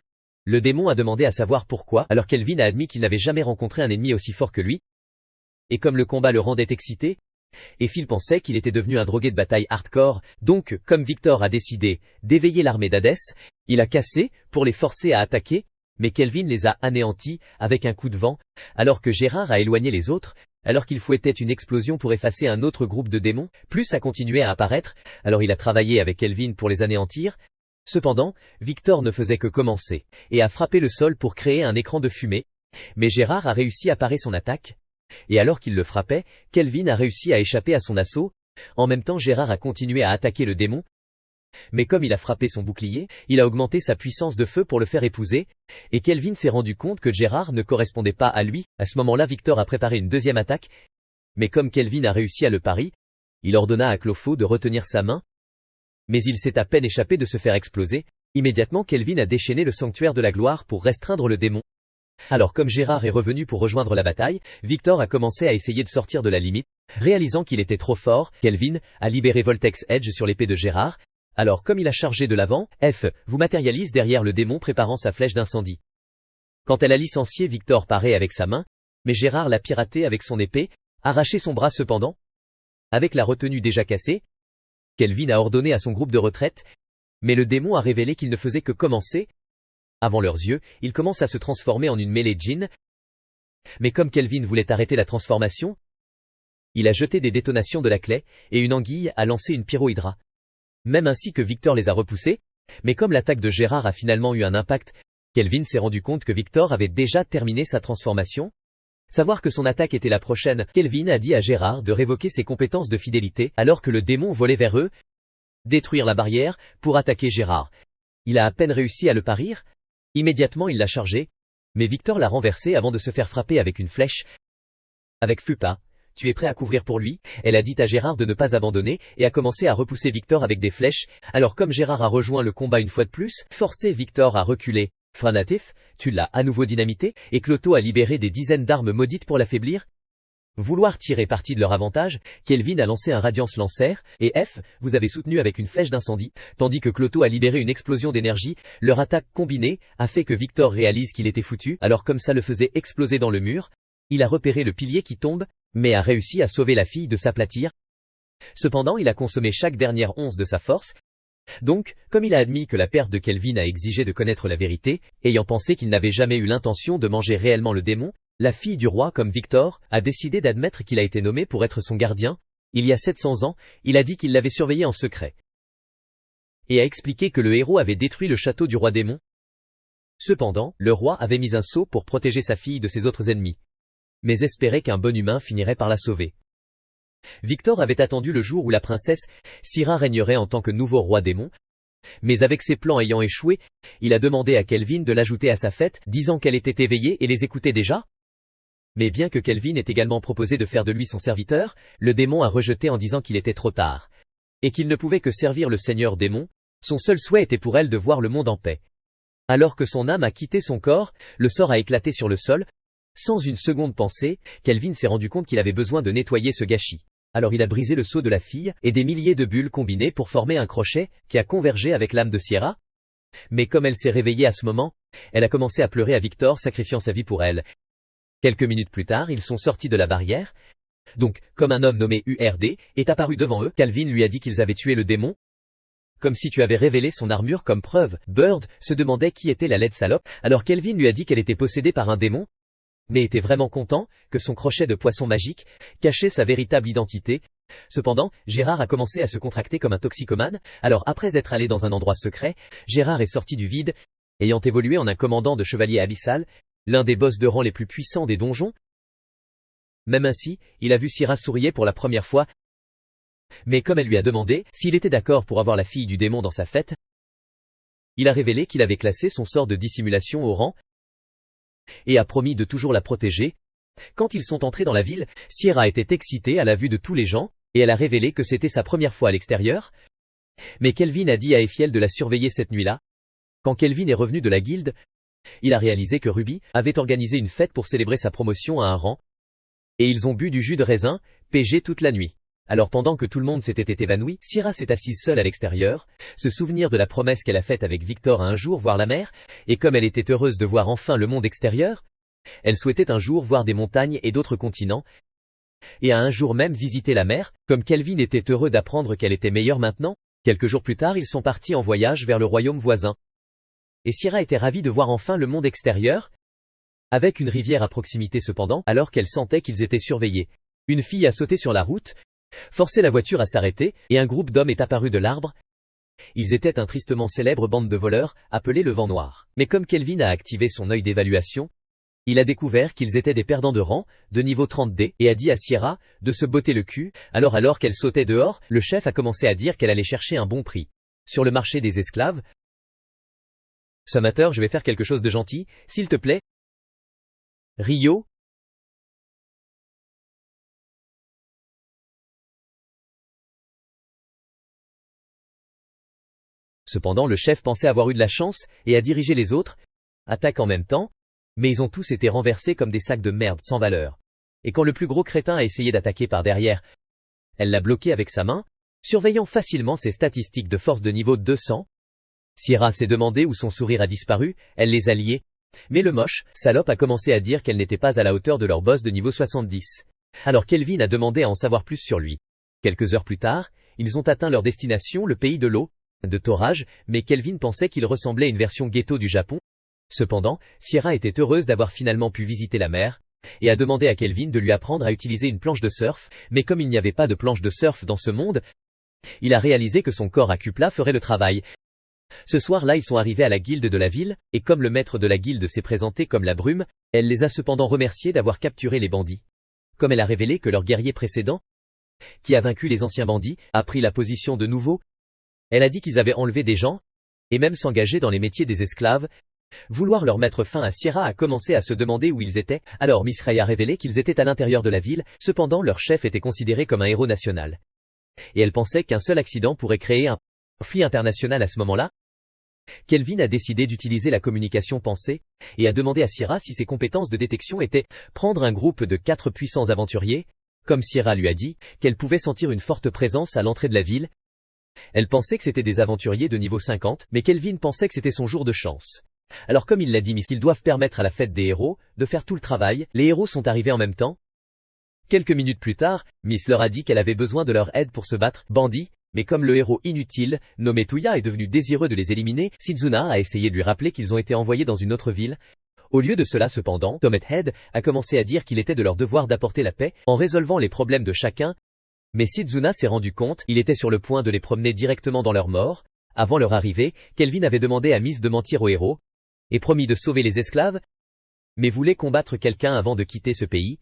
Le démon a demandé à savoir pourquoi, alors Kelvin a admis qu'il n'avait jamais rencontré un ennemi aussi fort que lui. Et comme le combat le rendait excité, Phil pensait qu'il était devenu un drogué de bataille hardcore, donc, comme Victor a décidé d'éveiller l'armée d'Hadès, il a cassé, pour les forcer à attaquer, mais Kelvin les a anéantis, avec un coup de vent, alors que Gérard a éloigné les autres, alors qu'il fouettait une explosion pour effacer un autre groupe de démons, plus a continué à apparaître, alors il a travaillé avec Kelvin pour les anéantir. Cependant, Victor ne faisait que commencer, et a frappé le sol pour créer un écran de fumée, mais Gérard a réussi à parer son attaque. Et alors qu'il le frappait, Kelvin a réussi à échapper à son assaut. En même temps, Gérard a continué à attaquer le démon. Mais comme il a frappé son bouclier, il a augmenté sa puissance de feu pour le faire épouser, et Kelvin s'est rendu compte que Gérard ne correspondait pas à lui. À ce moment-là, Victor a préparé une deuxième attaque, mais comme Kelvin a réussi à le pari, il ordonna à Clopho de retenir sa main, mais il s'est à peine échappé de se faire exploser. Immédiatement, Kelvin a déchaîné le sanctuaire de la gloire pour restreindre le démon. Alors comme Gérard est revenu pour rejoindre la bataille, Victor a commencé à essayer de sortir de la limite. Réalisant qu'il était trop fort, Kelvin a libéré Voltex Edge sur l'épée de Gérard. Alors comme il a chargé de l'avant, F vous matérialise derrière le démon préparant sa flèche d'incendie. Quand elle a licencié, Victor paraît avec sa main, mais Gérard l'a piraté avec son épée, arraché son bras cependant. Avec la retenue déjà cassée, Kelvin a ordonné à son groupe de retraite, mais le démon a révélé qu'il ne faisait que commencer. Avant leurs yeux, il commence à se transformer en une mêlée djinn. Mais comme Kelvin voulait arrêter la transformation, il a jeté des détonations de la clé, et une anguille a lancé une pyrohydra. Même ainsi que Victor les a repoussés, mais comme l'attaque de Gérard a finalement eu un impact, Kelvin s'est rendu compte que Victor avait déjà terminé sa transformation. Savoir que son attaque était la prochaine, Kelvin a dit à Gérard de révoquer ses compétences de fidélité alors que le démon volait vers eux, détruire la barrière pour attaquer Gérard. Il a à peine réussi à le parir. Immédiatement il l'a chargé, mais Victor l'a renversé avant de se faire frapper avec une flèche. Avec Fupa, tu es prêt à couvrir pour lui? Elle a dit à Gérard de ne pas abandonner et a commencé à repousser Victor avec des flèches. Alors comme Gérard a rejoint le combat une fois de plus, forcé Victor à reculer. Franatif, tu l'as à nouveau dynamité, et Clotho a libéré des dizaines d'armes maudites pour l'affaiblir. Vouloir tirer parti de leur avantage, Kelvin a lancé un Radiance Lancer, et F, vous avez soutenu avec une flèche d'incendie, tandis que Clotho a libéré une explosion d'énergie. Leur attaque combinée a fait que Victor réalise qu'il était foutu, alors comme ça le faisait exploser dans le mur, il a repéré le pilier qui tombe, mais a réussi à sauver la fille de s'aplatir. Cependant, il a consommé chaque dernière once de sa force. Donc, comme il a admis que la perte de Kelvin a exigé de connaître la vérité, ayant pensé qu'il n'avait jamais eu l'intention de manger réellement le démon, la fille du roi, comme Victor, a décidé d'admettre qu'il a été nommé pour être son gardien. Il y a 700 ans, il a dit qu'il l'avait surveillé en secret, et a expliqué que le héros avait détruit le château du roi démon. Cependant, le roi avait mis un sceau pour protéger sa fille de ses autres ennemis, mais espérait qu'un bon humain finirait par la sauver. Victor avait attendu le jour où la princesse Syra régnerait en tant que nouveau roi démon, mais avec ses plans ayant échoué, il a demandé à Kelvin de l'ajouter à sa fête, disant qu'elle était éveillée et les écoutait déjà. Mais bien que Kelvin ait également proposé de faire de lui son serviteur, le démon a rejeté en disant qu'il était trop tard, et qu'il ne pouvait que servir le seigneur démon. Son seul souhait était pour elle de voir le monde en paix. Alors que son âme a quitté son corps, le sort a éclaté sur le sol. Sans une seconde pensée, Kelvin s'est rendu compte qu'il avait besoin de nettoyer ce gâchis. Alors il a brisé le sceau de la fille, et des milliers de bulles combinées pour former un crochet, qui a convergé avec l'âme de Sierra. Mais comme elle s'est réveillée à ce moment, elle a commencé à pleurer à Victor, sacrifiant sa vie pour elle. Quelques minutes plus tard, ils sont sortis de la barrière. Donc, comme un homme nommé URD est apparu devant eux, Kelvin lui a dit qu'ils avaient tué le démon. Comme si tu avais révélé son armure comme preuve. Bird se demandait qui était la laide salope, alors Kelvin lui a dit qu'elle était possédée par un démon, mais était vraiment content que son crochet de poisson magique cachait sa véritable identité. Cependant, Gérard a commencé à se contracter comme un toxicomane, alors après être allé dans un endroit secret, Gérard est sorti du vide, ayant évolué en un commandant de chevalier abyssal, l'un des boss de rang les plus puissants des donjons. Même ainsi, il a vu Syra sourire pour la première fois, mais comme elle lui a demandé s'il était d'accord pour avoir la fille du démon dans sa fête, il a révélé qu'il avait classé son sort de dissimulation au rang, et a promis de toujours la protéger. Quand ils sont entrés dans la ville, Sierra était excitée à la vue de tous les gens, et elle a révélé que c'était sa première fois à l'extérieur. Mais Kelvin a dit à Ephiel de la surveiller cette nuit-là. Quand Kelvin est revenu de la guilde, il a réalisé que Ruby avait organisé une fête pour célébrer sa promotion à un rang. Et ils ont bu du jus de raisin, PG toute la nuit. Alors pendant que tout le monde s'était évanoui, Sierra s'est assise seule à l'extérieur, se souvenir de la promesse qu'elle a faite avec Victor à un jour voir la mer, et comme elle était heureuse de voir enfin le monde extérieur, elle souhaitait un jour voir des montagnes et d'autres continents, et à un jour même visiter la mer. Comme Kelvin était heureux d'apprendre qu'elle était meilleure maintenant, quelques jours plus tard ils sont partis en voyage vers le royaume voisin. Et Sierra était ravie de voir enfin le monde extérieur, avec une rivière à proximité cependant, alors qu'elle sentait qu'ils étaient surveillés. Une fille a sauté sur la route, forcé la voiture à s'arrêter, et un groupe d'hommes est apparu de l'arbre. Ils étaient un tristement célèbre bande de voleurs, appelée le Vent Noir. Mais comme Kelvin a activé son œil d'évaluation, Il a découvert qu'ils étaient des perdants de rang, de niveau 30D, et a dit à Sierra de se botter le cul. Alors qu'elle sautait dehors, le chef a commencé à dire qu'elle allait chercher un bon prix sur le marché des esclaves. Sommateur, je vais faire quelque chose de gentil, s'il te plaît. Rio. Cependant, le chef pensait avoir eu de la chance et a dirigé les autres, attaquent en même temps, mais ils ont tous été renversés comme des sacs de merde sans valeur. Et quand le plus gros crétin a essayé d'attaquer par derrière, elle l'a bloqué avec sa main, surveillant facilement ses statistiques de force de niveau 200. Sierra s'est demandé où son sourire a disparu, elle les a liés. Mais le moche, salope a commencé à dire qu'elle n'était pas à la hauteur de leur boss de niveau 70. Alors Kelvin a demandé à en savoir plus sur lui. Quelques heures plus tard, ils ont atteint leur destination, le pays de l'eau, de Torage, mais Kelvin pensait qu'il ressemblait à une version ghetto du Japon. Cependant, Sierra était heureuse d'avoir finalement pu visiter la mer, et a demandé à Kelvin de lui apprendre à utiliser une planche de surf, mais comme il n'y avait pas de planche de surf dans ce monde, il a réalisé que son corps à cul plat ferait le travail. Ce soir-là, ils sont arrivés à la guilde de la ville, et comme le maître de la guilde s'est présenté comme la brume, elle les a cependant remerciés d'avoir capturé les bandits. Comme elle a révélé que leur guerrier précédent, qui a vaincu les anciens bandits, a pris la position de nouveau, elle a dit qu'ils avaient enlevé des gens, et même s'engagé dans les métiers des esclaves. Vouloir leur mettre fin à Sierra a commencé à se demander où ils étaient, alors Miss Ray a révélé qu'ils étaient à l'intérieur de la ville, cependant leur chef était considéré comme un héros national. Et elle pensait qu'un seul accident pourrait créer un conflit international à ce moment-là. Kelvin a décidé d'utiliser la communication pensée, et a demandé à Sierra si ses compétences de détection étaient prendre un groupe de 4 puissants aventuriers, comme Sierra lui a dit, qu'elle pouvait sentir une forte présence à l'entrée de la ville. Elle pensait que c'était des aventuriers de niveau 50, mais Kelvin pensait que c'était son jour de chance. Alors comme il l'a dit Miss qu'ils doivent permettre à la fête des héros de faire tout le travail, les héros sont arrivés en même temps. Quelques minutes plus tard, Miss leur a dit qu'elle avait besoin de leur aide pour se battre, bandits, mais comme le héros inutile, nommé Touya est devenu désireux de les éliminer, Shizuna a essayé de lui rappeler qu'ils ont été envoyés dans une autre ville. Au lieu de cela cependant, Tomet Head a commencé à dire qu'il était de leur devoir d'apporter la paix, en résolvant les problèmes de chacun. Mais Shizuna s'est rendu compte, il était sur le point de les promener directement dans leur mort. Avant leur arrivée, Kelvin avait demandé à Miss de mentir aux héros, et promis de sauver les esclaves, mais voulait combattre quelqu'un avant de quitter ce pays.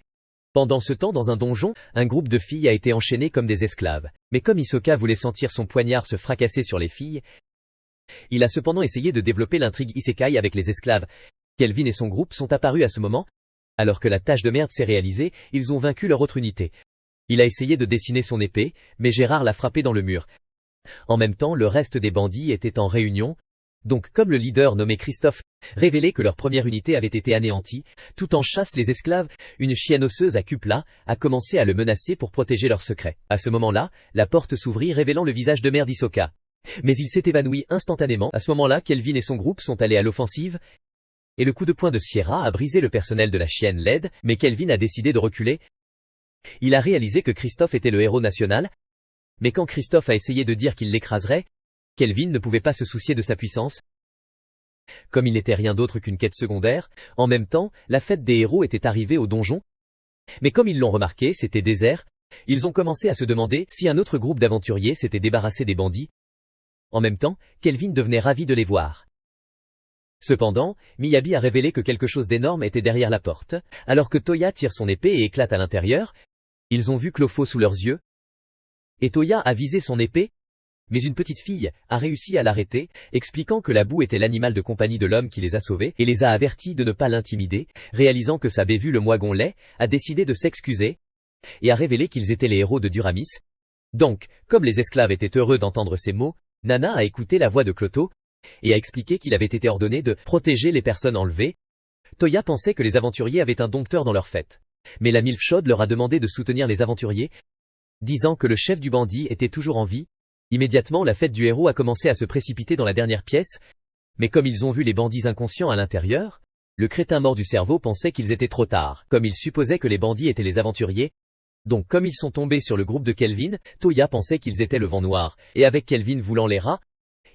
Pendant ce temps dans un donjon, un groupe de filles a été enchaîné comme des esclaves, mais comme Hisoka voulait sentir son poignard se fracasser sur les filles, il a cependant essayé de développer l'intrigue isekai avec les esclaves. Kelvin et son groupe sont apparus à ce moment. Alors que la tâche de merde s'est réalisée, ils ont vaincu leur autre unité. Il a essayé de dessiner son épée, mais Gérard l'a frappé dans le mur. En même temps, le reste des bandits était en réunion. Donc comme le leader nommé Christophe révélait que leur première unité avait été anéantie, tout en chasse les esclaves, une chienne osseuse à cul plat a commencé à le menacer pour protéger leur secret. À ce moment-là, la porte s'ouvrit révélant le visage de merde Hisoka. Mais il s'est évanoui instantanément. À ce moment-là, Kelvin et son groupe sont allés à l'offensive, et le coup de poing de Sierra a brisé le personnel de la chienne LED, mais Kelvin a décidé de reculer. Il a réalisé que Christophe était le héros national, mais quand Christophe a essayé de dire qu'il l'écraserait, Kelvin ne pouvait pas se soucier de sa puissance. Comme il n'était rien d'autre qu'une quête secondaire, en même temps, la fête des héros était arrivée au donjon. Mais comme ils l'ont remarqué, c'était désert. Ils ont commencé à se demander si un autre groupe d'aventuriers s'était débarrassé des bandits. En même temps, Kelvin devenait ravi de les voir. Cependant, Miyabi a révélé que quelque chose d'énorme était derrière la porte, alors que Toya tire son épée et éclate à l'intérieur. Ils ont vu Clofo sous leurs yeux. Et Toya a visé son épée, mais une petite fille a réussi à l'arrêter, expliquant que la boue était l'animal de compagnie de l'homme qui les a sauvés et les a avertis de ne pas l'intimider. Réalisant que sa bévue le moigon lait, a décidé de s'excuser et a révélé qu'ils étaient les héros de Duramis. Donc, comme les esclaves étaient heureux d'entendre ces mots, Nana a écouté la voix de Cloto et a expliqué qu'il avait été ordonné de protéger les personnes enlevées. Toya pensait que les aventuriers avaient un dompteur dans leur fête, mais la Milf chaude leur a demandé de soutenir les aventuriers, disant que le chef du bandit était toujours en vie. Immédiatement, la fête du héros a commencé à se précipiter dans la dernière pièce, mais comme ils ont vu les bandits inconscients à l'intérieur, le crétin mort du cerveau pensait qu'ils étaient trop tard, comme il supposait que les bandits étaient les aventuriers. Donc comme ils sont tombés sur le groupe de Kelvin, Toya pensait qu'ils étaient le vent noir, et avec Kelvin voulant les rats,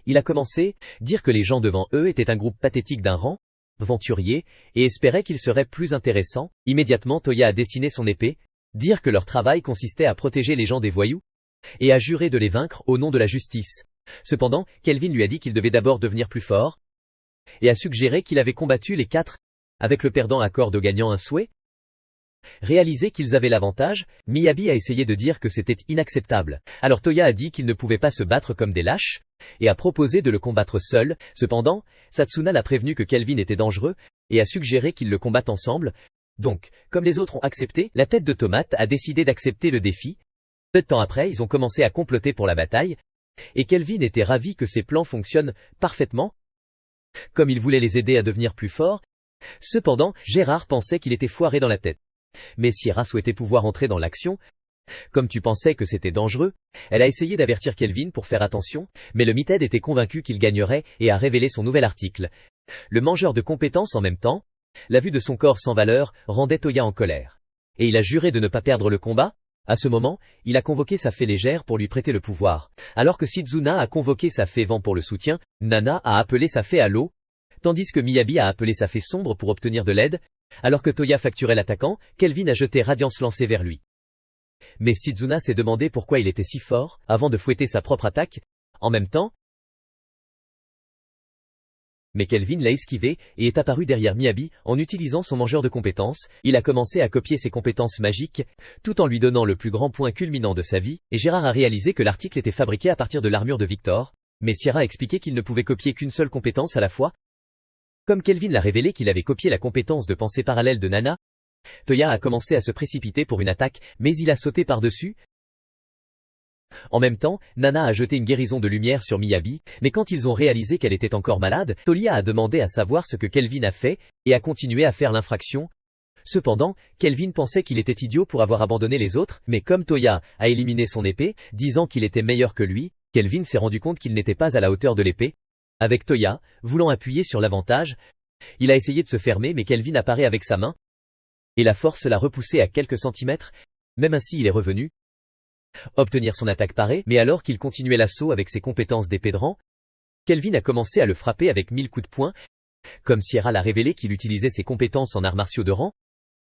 il a commencé à dire que les gens devant eux étaient un groupe pathétique d'un rang aventurier, et espérait qu'ils seraient plus intéressants. Immédiatement Toya a dessiné son épée, dire que leur travail consistait à protéger les gens des voyous, et a juré de les vaincre au nom de la justice. Cependant, Kelvin lui a dit qu'il devait d'abord devenir plus fort, et a suggéré qu'il avait combattu les 4 avec le perdant accorde au gagnant un souhait. Réalisé qu'ils avaient l'avantage, Miyabi a essayé de dire que c'était inacceptable. Alors Toya a dit qu'ils ne pouvaient pas se battre comme des lâches, et a proposé de le combattre seul. Cependant, Satsuna l'a prévenu que Kelvin était dangereux, et a suggéré qu'ils le combattent ensemble. Donc, comme les autres ont accepté, la tête de tomate a décidé d'accepter le défi. Peu de temps après, ils ont commencé à comploter pour la bataille, et Kelvin était ravi que ses plans fonctionnent parfaitement, comme il voulait les aider à devenir plus forts. Cependant, Gérard pensait qu'il était foiré dans la tête. Mais Sierra souhaitait pouvoir entrer dans l'action. Comme tu pensais que c'était dangereux, elle a essayé d'avertir Kelvin pour faire attention, mais le Mythed était convaincu qu'il gagnerait et a révélé son nouvel article. Le mangeur de compétences en même temps. La vue de son corps sans valeur rendait Toya en colère. Et il a juré de ne pas perdre le combat. À ce moment, il a convoqué sa fée légère pour lui prêter le pouvoir. Alors que Shizuna a convoqué sa fée vent pour le soutien, Nana a appelé sa fée à l'eau, tandis que Miyabi a appelé sa fée sombre pour obtenir de l'aide. Alors que Toya facturait l'attaquant, Kelvin a jeté Radiance lancée vers lui. Mais Shizuna s'est demandé pourquoi il était si fort, avant de fouetter sa propre attaque. En même temps, mais Kelvin l'a esquivé et est apparu derrière Miyabi en utilisant son mangeur de compétences. Il a commencé à copier ses compétences magiques, tout en lui donnant le plus grand point culminant de sa vie, et Gérard a réalisé que l'article était fabriqué à partir de l'armure de Victor, mais Sierra a expliqué qu'il ne pouvait copier qu'une seule compétence à la fois. Comme Kelvin l'a révélé qu'il avait copié la compétence de pensée parallèle de Nana, Toya a commencé à se précipiter pour une attaque, mais il a sauté par-dessus. En même temps, Nana a jeté une guérison de lumière sur Miyabi, mais quand ils ont réalisé qu'elle était encore malade, Toya a demandé à savoir ce que Kelvin a fait, et a continué à faire l'infraction. Cependant, Kelvin pensait qu'il était idiot pour avoir abandonné les autres, mais comme Toya a éliminé son épée, disant qu'il était meilleur que lui, Kelvin s'est rendu compte qu'il n'était pas à la hauteur de l'épée. Avec Toya, voulant appuyer sur l'avantage, il a essayé de se fermer mais Kelvin apparaît avec sa main, et la force l'a repoussé à quelques centimètres, même ainsi il est revenu. Obtenir son attaque parée, mais alors qu'il continuait l'assaut avec ses compétences d'épée de rang, Kelvin a commencé à le frapper avec 1000 coups de poing, comme Sierra l'a révélé qu'il utilisait ses compétences en arts martiaux de rang,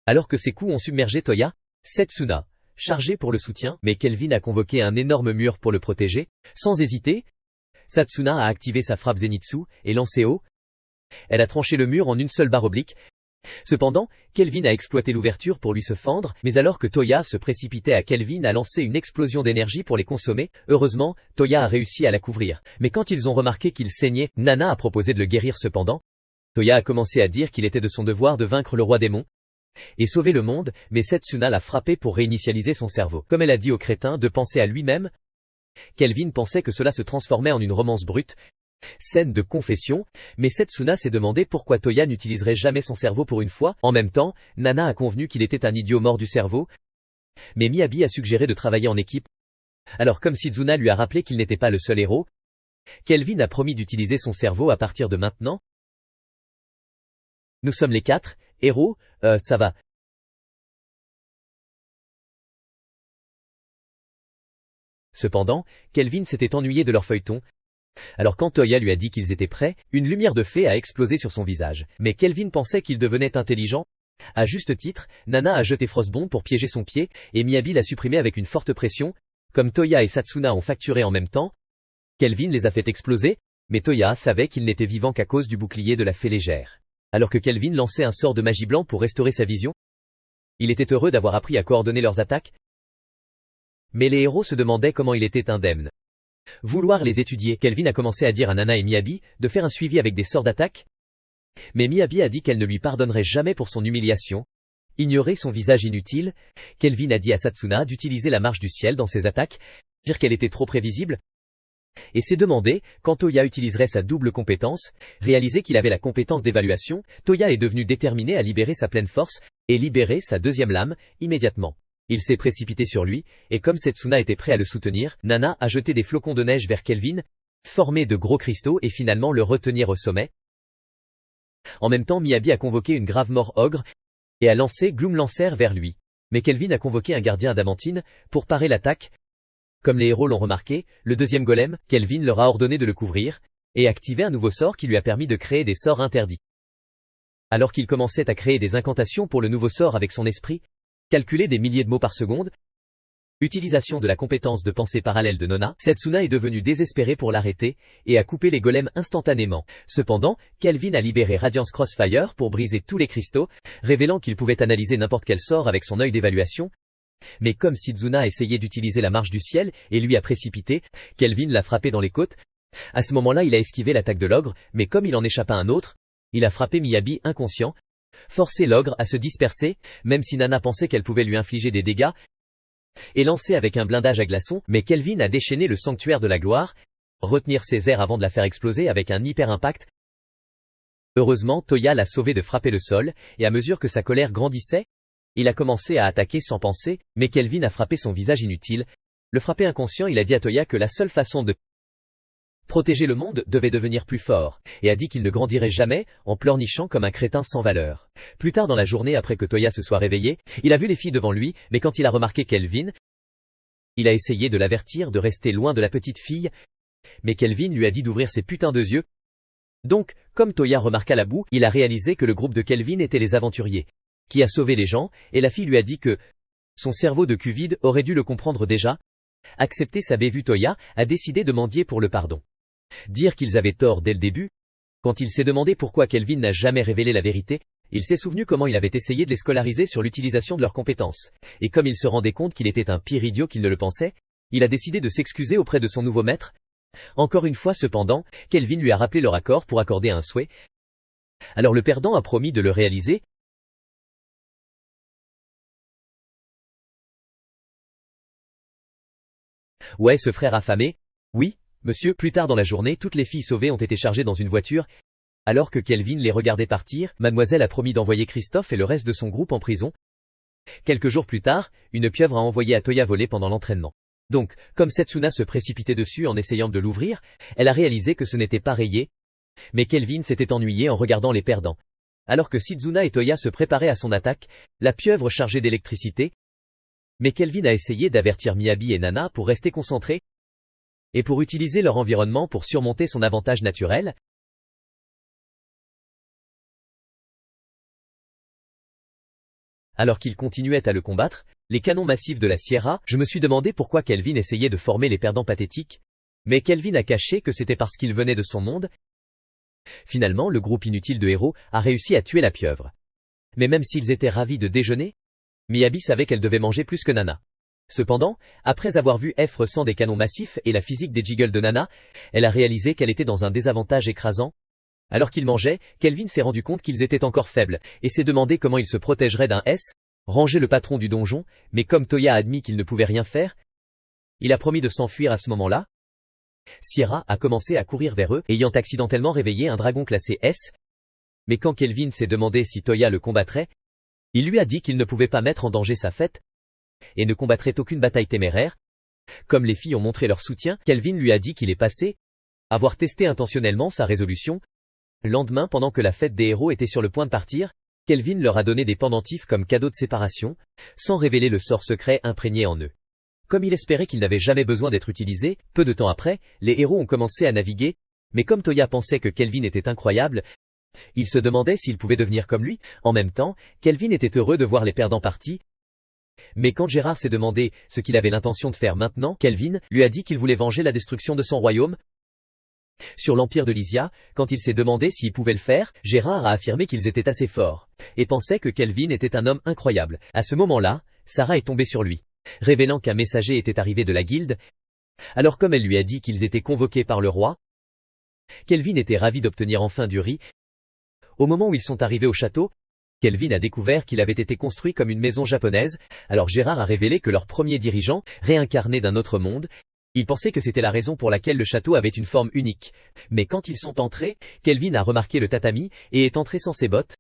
alors que ses coups ont submergé Toya. Setsuna, chargé pour le soutien, mais Kelvin a convoqué un énorme mur pour le protéger. Sans hésiter, Satsuna a activé sa frappe Zenitsu et lancé haut. Elle a tranché le mur en une seule barre oblique. Cependant, Kelvin a exploité l'ouverture pour lui se fendre, mais alors que Toya se précipitait à Kelvin a lancé une explosion d'énergie pour les consommer. Heureusement, Toya a réussi à la couvrir. Mais quand ils ont remarqué qu'il saignait, Nana a proposé de le guérir cependant. Toya a commencé à dire qu'il était de son devoir de vaincre le roi démon et sauver le monde, mais Setsuna l'a frappé pour réinitialiser son cerveau. Comme elle a dit au crétin de penser à lui-même, Kelvin pensait que cela se transformait en une romance brute. Scène de confession, mais Setsuna s'est demandé pourquoi Toya n'utiliserait jamais son cerveau pour une fois. En même temps, Nana a convenu qu'il était un idiot mort du cerveau, mais Miyabi a suggéré de travailler en équipe. Alors comme Shizuna lui a rappelé qu'il n'était pas le seul héros, Kelvin a promis d'utiliser son cerveau à partir de maintenant. Nous sommes les 4 héros, ça va. Cependant, Kelvin s'était ennuyé de leur feuilleton. Alors quand Toya lui a dit qu'ils étaient prêts, une lumière de fée a explosé sur son visage. Mais Kelvin pensait qu'il devenait intelligent. À juste titre, Nana a jeté Frostbomb pour piéger son pied, et Miyabi l'a supprimé avec une forte pression. Comme Toya et Satsuna ont facturé en même temps, Kelvin les a fait exploser, mais Toya savait qu'il n'était vivant qu'à cause du bouclier de la fée légère. Alors que Kelvin lançait un sort de magie blanc pour restaurer sa vision, il était heureux d'avoir appris à coordonner leurs attaques. Mais les héros se demandaient comment il était indemne. Vouloir les étudier, Kelvin a commencé à dire à Nana et Miyabi de faire un suivi avec des sorts d'attaque. Mais Miyabi a dit qu'elle ne lui pardonnerait jamais pour son humiliation. Ignorer son visage inutile, Kelvin a dit à Satsuna d'utiliser la marche du ciel dans ses attaques, dire qu'elle était trop prévisible. Et s'est demandé, quand Toya utiliserait sa double compétence, réaliser qu'il avait la compétence d'évaluation, Toya est devenu déterminé à libérer sa pleine force, et libérer sa deuxième lame, immédiatement. Il s'est précipité sur lui, et comme Setsuna était prêt à le soutenir, Nana a jeté des flocons de neige vers Kelvin, formés de gros cristaux et finalement le retenir au sommet. En même temps Miyabi a convoqué une grave mort ogre, et a lancé Gloom Lancer vers lui. Mais Kelvin a convoqué un gardien adamantine, pour parer l'attaque. Comme les héros l'ont remarqué, le deuxième golem, Kelvin leur a ordonné de le couvrir, et activer un nouveau sort qui lui a permis de créer des sorts interdits. Alors qu'il commençait à créer des incantations pour le nouveau sort avec son esprit, calculer des milliers de mots par seconde, Utilisation de la compétence de pensée parallèle de Nona, Setsuna est devenue désespérée pour l'arrêter, et a coupé les golems instantanément. Cependant, Kelvin a libéré Radiance Crossfire pour briser tous les cristaux, révélant qu'il pouvait analyser n'importe quel sort avec son œil d'évaluation. Mais comme Shizuna essayait d'utiliser la marche du ciel et lui a précipité, Kelvin l'a frappé dans les côtes. À ce moment-là, il a esquivé l'attaque de l'ogre, mais comme il en échappa un autre, il a frappé Miyabi inconscient, forcé l'ogre à se disperser, même si Nana pensait qu'elle pouvait lui infliger des dégâts, et lancé avec un blindage à glaçons, mais Kelvin a déchaîné le sanctuaire de la gloire, retenir ses airs avant de la faire exploser avec un hyper impact. Heureusement, Toya l'a sauvé de frapper le sol, et à mesure que sa colère grandissait, il a commencé à attaquer sans penser, mais Kelvin a frappé son visage inutile. Le frappé inconscient, il a dit à Toya que la seule façon de protéger le monde devait devenir plus fort, et a dit qu'il ne grandirait jamais, en pleurnichant comme un crétin sans valeur. Plus tard dans la journée après que Toya se soit réveillé, il a vu les filles devant lui, mais quand il a remarqué Kelvin, il a essayé de l'avertir de rester loin de la petite fille, mais Kelvin lui a dit d'ouvrir ses putains de yeux. Donc, comme Toya remarqua la boue, il a réalisé que le groupe de Kelvin était les aventuriers, qui a sauvé les gens, et la fille lui a dit que son cerveau de cul vide aurait dû le comprendre déjà. Accepter sa bévue, Toya a décidé de mendier pour le pardon. Dire qu'ils avaient tort dès le début. Quand il s'est demandé pourquoi Kelvin n'a jamais révélé la vérité, il s'est souvenu comment il avait essayé de les scolariser sur l'utilisation de leurs compétences. Et comme il se rendait compte qu'il était un pire idiot qu'il ne le pensait, il a décidé de s'excuser auprès de son nouveau maître. Encore une fois cependant, Kelvin lui a rappelé leur accord pour accorder un souhait. Alors le perdant a promis de le réaliser. Ouais, ce frère affamé. Oui, monsieur. Plus tard dans la journée, toutes les filles sauvées ont été chargées dans une voiture. Alors que Kelvin les regardait partir, mademoiselle a promis d'envoyer Christophe et le reste de son groupe en prison. Quelques jours plus tard, une pieuvre a envoyé à Toya voler pendant l'entraînement. Donc, comme Setsuna se précipitait dessus en essayant de l'ouvrir, elle a réalisé que ce n'était pas rayé. Mais Kelvin s'était ennuyé en regardant les perdants. Alors que Shizuna et Toya se préparaient à son attaque, la pieuvre chargée d'électricité. Mais Kelvin a essayé d'avertir Miyabi et Nana pour rester concentrés et pour utiliser leur environnement pour surmonter son avantage naturel. Alors qu'il continuait à le combattre, les canons massifs de la Sierra, je me suis demandé pourquoi Kelvin essayait de former les perdants pathétiques. Mais Kelvin a caché que c'était parce qu'il venait de son monde. Finalement, le groupe inutile de héros a réussi à tuer la pieuvre. Mais même s'ils étaient ravis de déjeuner, Miyabi savait qu'elle devait manger plus que Nana. Cependant, après avoir vu F ressent des canons massifs et la physique des jiggles de Nana, elle a réalisé qu'elle était dans un désavantage écrasant. Alors qu'ils mangeaient, Kelvin s'est rendu compte qu'ils étaient encore faibles, et s'est demandé comment il se protégerait d'un S, ranger le patron du donjon, mais comme Toya a admis qu'il ne pouvait rien faire, il a promis de s'enfuir à ce moment-là. Sierra a commencé à courir vers eux, ayant accidentellement réveillé un dragon classé S. Mais quand Kelvin s'est demandé si Toya le combattrait, il lui a dit qu'il ne pouvait pas mettre en danger sa fête, et ne combattrait aucune bataille téméraire. Comme les filles ont montré leur soutien, Kelvin lui a dit qu'il est passé avoir testé intentionnellement sa résolution. Le lendemain, pendant que la fête des héros était sur le point de partir, Kelvin leur a donné des pendentifs comme cadeau de séparation, sans révéler le sort secret imprégné en eux. Comme il espérait qu'il n'avait jamais besoin d'être utilisé, peu de temps après, les héros ont commencé à naviguer, mais comme Toya pensait que Kelvin était incroyable, il se demandait s'il pouvait devenir comme lui. En même temps, Kelvin était heureux de voir les perdants partis. Mais quand Gérard s'est demandé ce qu'il avait l'intention de faire maintenant, Kelvin lui a dit qu'il voulait venger la destruction de son royaume. Sur l'empire de Lysia, quand il s'est demandé s'il pouvait le faire, Gérard a affirmé qu'ils étaient assez forts, et pensait que Kelvin était un homme incroyable. À ce moment-là, Sarah est tombée sur lui, révélant qu'un messager était arrivé de la guilde. Alors comme elle lui a dit qu'ils étaient convoqués par le roi, Kelvin était ravi d'obtenir enfin du riz. Au moment où ils sont arrivés au château, Kelvin a découvert qu'il avait été construit comme une maison japonaise, alors Gérard a révélé que leur premier dirigeant, réincarné d'un autre monde, il pensait que c'était la raison pour laquelle le château avait une forme unique. Mais quand ils sont entrés, Kelvin a remarqué le tatami, et est entré sans ses bottes.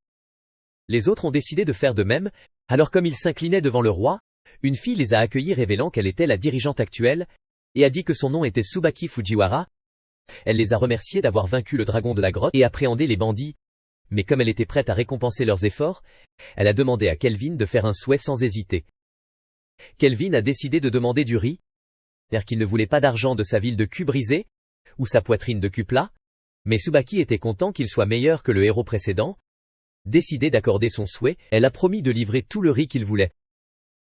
Les autres ont décidé de faire de même, alors comme ils s'inclinaient devant le roi, une fille les a accueillis révélant qu'elle était la dirigeante actuelle, et a dit que son nom était Tsubaki Fujiwara. Elle les a remerciés d'avoir vaincu le dragon de la grotte et appréhendé les bandits. Mais comme elle était prête à récompenser leurs efforts, elle a demandé à Kelvin de faire un souhait sans hésiter. Kelvin a décidé de demander du riz, car qu'il ne voulait pas d'argent de sa ville de cul brisé, ou sa poitrine de cul plat, mais Tsubaki était content qu'il soit meilleur que le héros précédent. Décidée d'accorder son souhait, elle a promis de livrer tout le riz qu'il voulait,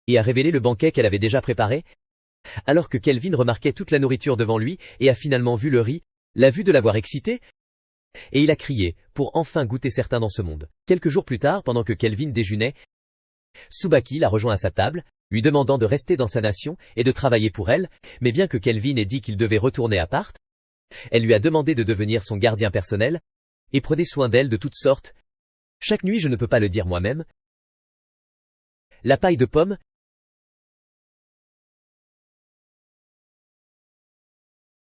et a révélé le banquet qu'elle avait déjà préparé. Alors que Kelvin remarquait toute la nourriture devant lui et a finalement vu le riz, l'a vue de l'avoir excité, et il a crié, pour enfin goûter certains dans ce monde. Quelques jours plus tard, pendant que Kelvin déjeunait, Tsubaki l'a rejoint à sa table, lui demandant de rester dans sa nation et de travailler pour elle, mais bien que Kelvin ait dit qu'il devait retourner à Part, elle lui a demandé de devenir son gardien personnel, et prenez soin d'elle de toutes sortes. Chaque nuit, je ne peux pas le dire moi-même. La paille de pomme.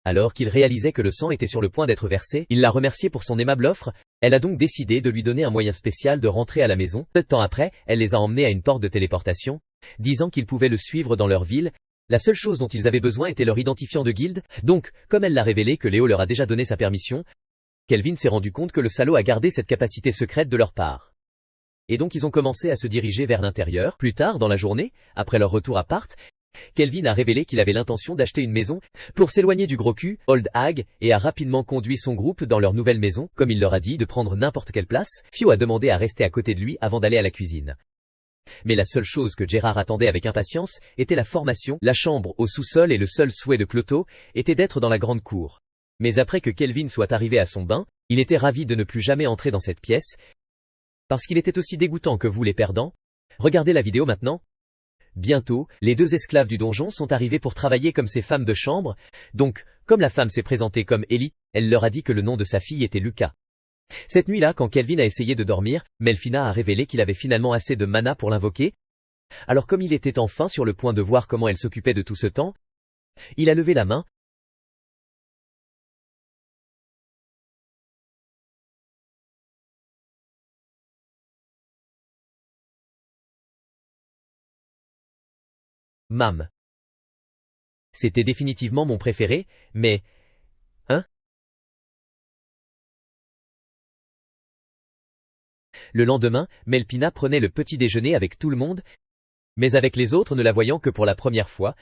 Alors qu'il réalisait que le sang était sur le point d'être versé, il l'a remerciée pour son aimable offre. Elle a donc décidé de lui donner un moyen spécial de rentrer à la maison. Peu de temps après, elle les a emmenés à une porte de téléportation, disant qu'ils pouvaient le suivre dans leur ville. La seule chose dont ils avaient besoin était leur identifiant de guilde, donc, comme elle l'a révélé que Léo leur a déjà donné sa permission, Kelvin s'est rendu compte que le salaud a gardé cette capacité secrète de leur part. Et donc ils ont commencé à se diriger vers l'intérieur. Plus tard, dans la journée, après leur retour à Part, Kelvin a révélé qu'il avait l'intention d'acheter une maison pour s'éloigner du gros cul, Old Hag, et a rapidement conduit son groupe dans leur nouvelle maison, comme il leur a dit de prendre n'importe quelle place. Fio a demandé à rester à côté de lui avant d'aller à la cuisine. Mais la seule chose que Gérard attendait avec impatience était la formation. La chambre au sous-sol et le seul souhait de Cloto était d'être dans la grande cour. Mais après que Kelvin soit arrivé à son bain, il était ravi de ne plus jamais entrer dans cette pièce, parce qu'il était aussi dégoûtant que vous les perdants. Regardez la vidéo maintenant. Bientôt, les deux esclaves du donjon sont arrivés pour travailler comme ses femmes de chambre, donc, comme la femme s'est présentée comme Ellie, elle leur a dit que le nom de sa fille était Lucas. Cette nuit-là, quand Kelvin a essayé de dormir, Melfina a révélé qu'il avait finalement assez de mana pour l'invoquer. Alors comme il était enfin sur le point de voir comment elle s'occupait de tout ce temps, il a levé la main. Mam. C'était définitivement mon préféré, mais... Hein? Le lendemain, Melpina prenait le petit déjeuner avec tout le monde, mais avec les autres ne la voyant que pour la première fois,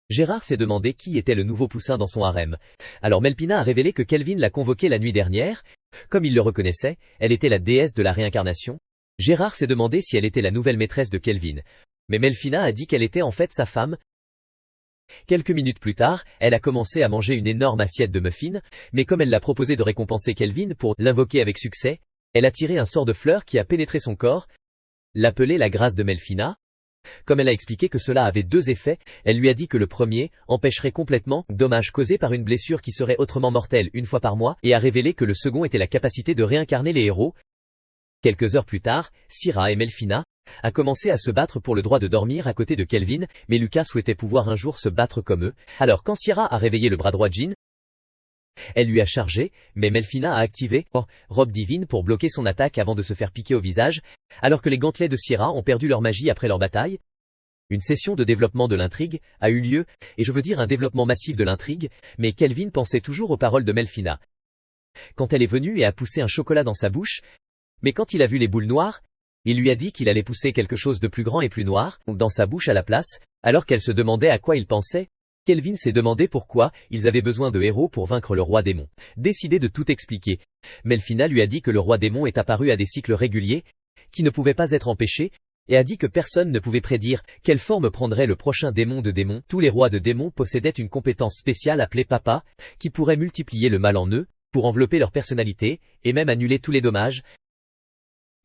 Gérard s'est demandé qui était le nouveau poussin dans son harem. Alors Melpina a révélé que Kelvin l'a convoquée la nuit dernière. Comme il le reconnaissait, elle était la déesse de la réincarnation. Gérard s'est demandé si elle était la nouvelle maîtresse de Kelvin. Mais Melfina a dit qu'elle était en fait sa femme. Quelques minutes plus tard, elle a commencé à manger une énorme assiette de muffins, mais comme elle l'a proposé de récompenser Kelvin pour l'invoquer avec succès, elle a tiré un sort de fleur qui a pénétré son corps, l'appelé la grâce de Melfina. Comme elle a expliqué que cela avait deux effets, elle lui a dit que le premier empêcherait complètement dommages causés par une blessure qui serait autrement mortelle une fois par mois, et a révélé que le second était la capacité de réincarner les héros. Quelques heures plus tard, Syrah et Melfina a commencé à se battre pour le droit de dormir à côté de Kelvin, mais Lucas souhaitait pouvoir un jour se battre comme eux. Alors quand Syrah a réveillé le bras droit de Jean, elle lui a chargé, mais Melfina a activé robe divine pour bloquer son attaque avant de se faire piquer au visage, alors que les gantelets de Syrah ont perdu leur magie après leur bataille. Une session de développement de l'intrigue a eu lieu, et je veux dire un développement massif de l'intrigue, mais Kelvin pensait toujours aux paroles de Melfina. Quand elle est venue et a poussé un chocolat dans sa bouche, mais quand il a vu les boules noires, il lui a dit qu'il allait pousser quelque chose de plus grand et plus noir dans sa bouche à la place, alors qu'elle se demandait à quoi il pensait. Kelvin s'est demandé pourquoi ils avaient besoin de héros pour vaincre le roi démon. Décidé de tout expliquer, Melfina lui a dit que le roi démon est apparu à des cycles réguliers, qui ne pouvaient pas être empêchés, et a dit que personne ne pouvait prédire quelle forme prendrait le prochain démon de démons. Tous les rois de démons possédaient une compétence spéciale appelée Papa, qui pourrait multiplier le mal en eux, pour envelopper leur personnalité, et même annuler tous les dommages.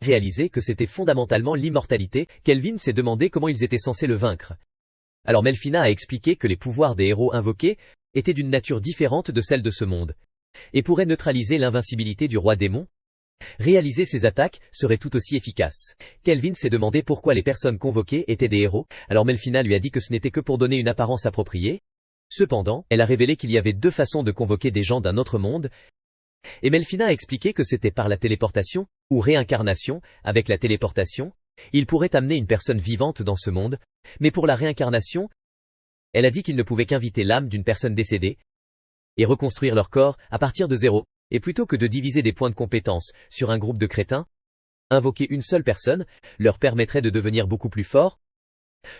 Réaliser que c'était fondamentalement l'immortalité, Kelvin s'est demandé comment ils étaient censés le vaincre. Alors Melfina a expliqué que les pouvoirs des héros invoqués étaient d'une nature différente de celle de ce monde, et pourraient neutraliser l'invincibilité du roi démon. Réaliser ces attaques serait tout aussi efficace. Kelvin s'est demandé pourquoi les personnes convoquées étaient des héros, alors Melfina lui a dit que ce n'était que pour donner une apparence appropriée. Cependant, elle a révélé qu'il y avait deux façons de convoquer des gens d'un autre monde, et Melfina a expliqué que c'était par la téléportation, ou réincarnation. Avec la téléportation, il pourrait amener une personne vivante dans ce monde, mais pour la réincarnation, elle a dit qu'il ne pouvait qu'inviter l'âme d'une personne décédée, et reconstruire leur corps à partir de zéro, et plutôt que de diviser des points de compétence sur un groupe de crétins, invoquer une seule personne leur permettrait de devenir beaucoup plus forts.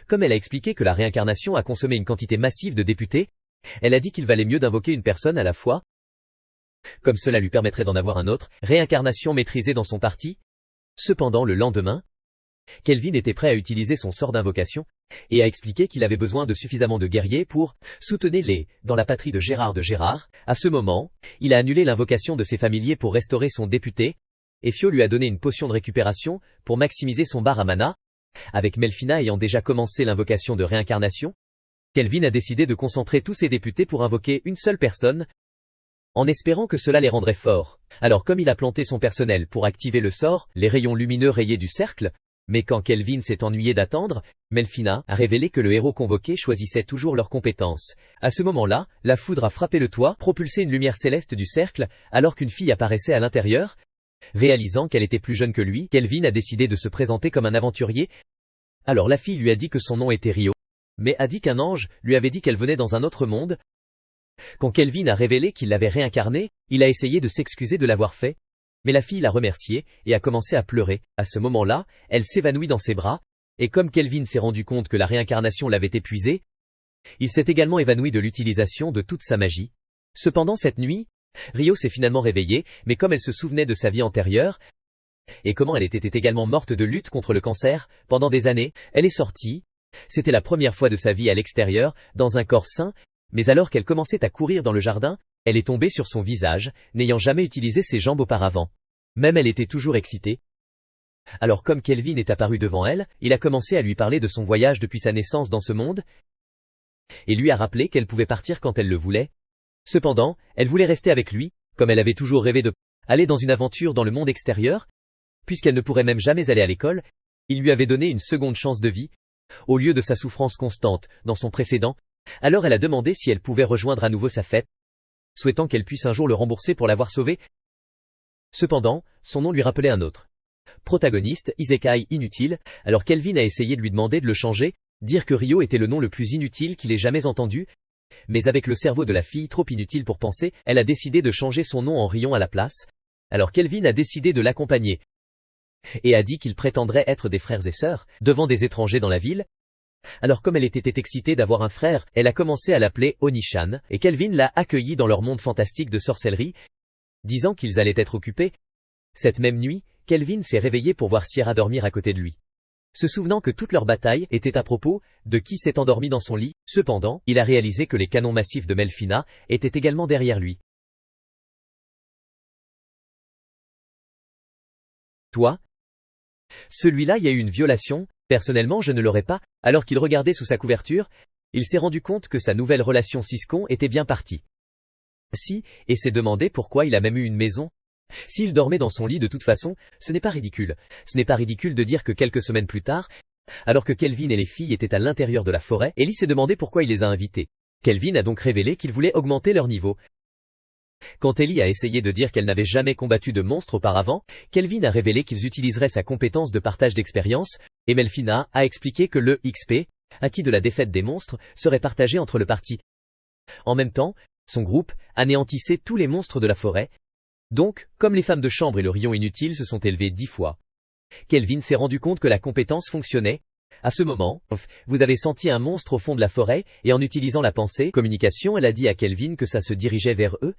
Comme elle a expliqué que la réincarnation a consommé une quantité massive de députés, elle a dit qu'il valait mieux d'invoquer une personne à la fois, comme cela lui permettrait d'en avoir un autre, réincarnation maîtrisée dans son parti. Cependant le lendemain, Kelvin était prêt à utiliser son sort d'invocation, et a expliqué qu'il avait besoin de suffisamment de guerriers pour soutenir les dans la patrie de Gérard de Gérard. À ce moment, il a annulé l'invocation de ses familiers pour restaurer son député, et Fio lui a donné une potion de récupération pour maximiser son bar à mana. Avec Melfina ayant déjà commencé l'invocation de réincarnation, Kelvin a décidé de concentrer tous ses députés pour invoquer une seule personne, en espérant que cela les rendrait forts. Alors comme il a planté son personnel pour activer le sort, les rayons lumineux rayés du cercle, mais quand Kelvin s'est ennuyé d'attendre, Melfina a révélé que le héros convoqué choisissait toujours leurs compétences. À ce moment-là, la foudre a frappé le toit, propulsé une lumière céleste du cercle, alors qu'une fille apparaissait à l'intérieur. Réalisant qu'elle était plus jeune que lui, Kelvin a décidé de se présenter comme un aventurier. Alors la fille lui a dit que son nom était Rio, mais a dit qu'un ange lui avait dit qu'elle venait dans un autre monde. Quand Kelvin a révélé qu'il l'avait réincarné, il a essayé de s'excuser de l'avoir fait, mais la fille l'a remercié et a commencé à pleurer. À ce moment-là, elle s'évanouit dans ses bras, et comme Kelvin s'est rendu compte que la réincarnation l'avait épuisé, il s'est également évanoui de l'utilisation de toute sa magie. Cependant cette nuit, Rio s'est finalement réveillée, mais comme elle se souvenait de sa vie antérieure, et comment elle était également morte de lutte contre le cancer, pendant des années, elle est sortie. C'était la première fois de sa vie à l'extérieur, dans un corps sain, mais alors qu'elle commençait à courir dans le jardin, elle est tombée sur son visage, n'ayant jamais utilisé ses jambes auparavant. Même elle était toujours excitée. Alors comme Kelvin est apparu devant elle, il a commencé à lui parler de son voyage depuis sa naissance dans ce monde, et lui a rappelé qu'elle pouvait partir quand elle le voulait. Cependant, elle voulait rester avec lui, comme elle avait toujours rêvé de aller dans une aventure dans le monde extérieur. Puisqu'elle ne pourrait même jamais aller à l'école, il lui avait donné une seconde chance de vie, au lieu de sa souffrance constante dans son précédent. Alors elle a demandé si elle pouvait rejoindre à nouveau sa fête, souhaitant qu'elle puisse un jour le rembourser pour l'avoir sauvé. Cependant, son nom lui rappelait un autre protagoniste, Isekai inutile, alors Kelvin a essayé de lui demander de le changer, dire que Rio était le nom le plus inutile qu'il ait jamais entendu, mais avec le cerveau de la fille trop inutile pour penser, elle a décidé de changer son nom en Rion à la place. Alors Kelvin a décidé de l'accompagner, et a dit qu'ils prétendraient être des frères et sœurs, devant des étrangers dans la ville. Alors comme elle était excitée d'avoir un frère, elle a commencé à l'appeler Onishan, et Kelvin l'a accueilli dans leur monde fantastique de sorcellerie, disant qu'ils allaient être occupés. Cette même nuit, Kelvin s'est réveillé pour voir Sierra dormir à côté de lui, se souvenant que toute leur bataille était à propos de qui s'est endormi dans son lit. Cependant, il a réalisé que les canons massifs de Melfina étaient également derrière lui. Toi? Celui-là y a eu une violation, personnellement je ne l'aurais pas. Alors qu'il regardait sous sa couverture, il s'est rendu compte que sa nouvelle relation Siscon était bien partie. Si, et s'est demandé pourquoi il a même eu une maison. S'il dormait dans son lit de toute façon, ce n'est pas ridicule. Ce n'est pas ridicule de dire que quelques semaines plus tard, alors que Kelvin et les filles étaient à l'intérieur de la forêt, Ellie s'est demandé pourquoi il les a invités. Kelvin a donc révélé qu'il voulait augmenter leur niveau. Quand Ellie a essayé de dire qu'elle n'avait jamais combattu de monstre auparavant, Kelvin a révélé qu'ils utiliseraient sa compétence de partage d'expérience, et Melfina a expliqué que le XP, acquis de la défaite des monstres, serait partagé entre le parti. En même temps, son groupe anéantissait tous les monstres de la forêt. Donc, comme les femmes de chambre et le Rion inutile se sont élevés 10 fois, Kelvin s'est rendu compte que la compétence fonctionnait. À ce moment, vous avez senti un monstre au fond de la forêt, et en utilisant la pensée, communication, elle a dit à Kelvin que ça se dirigeait vers eux.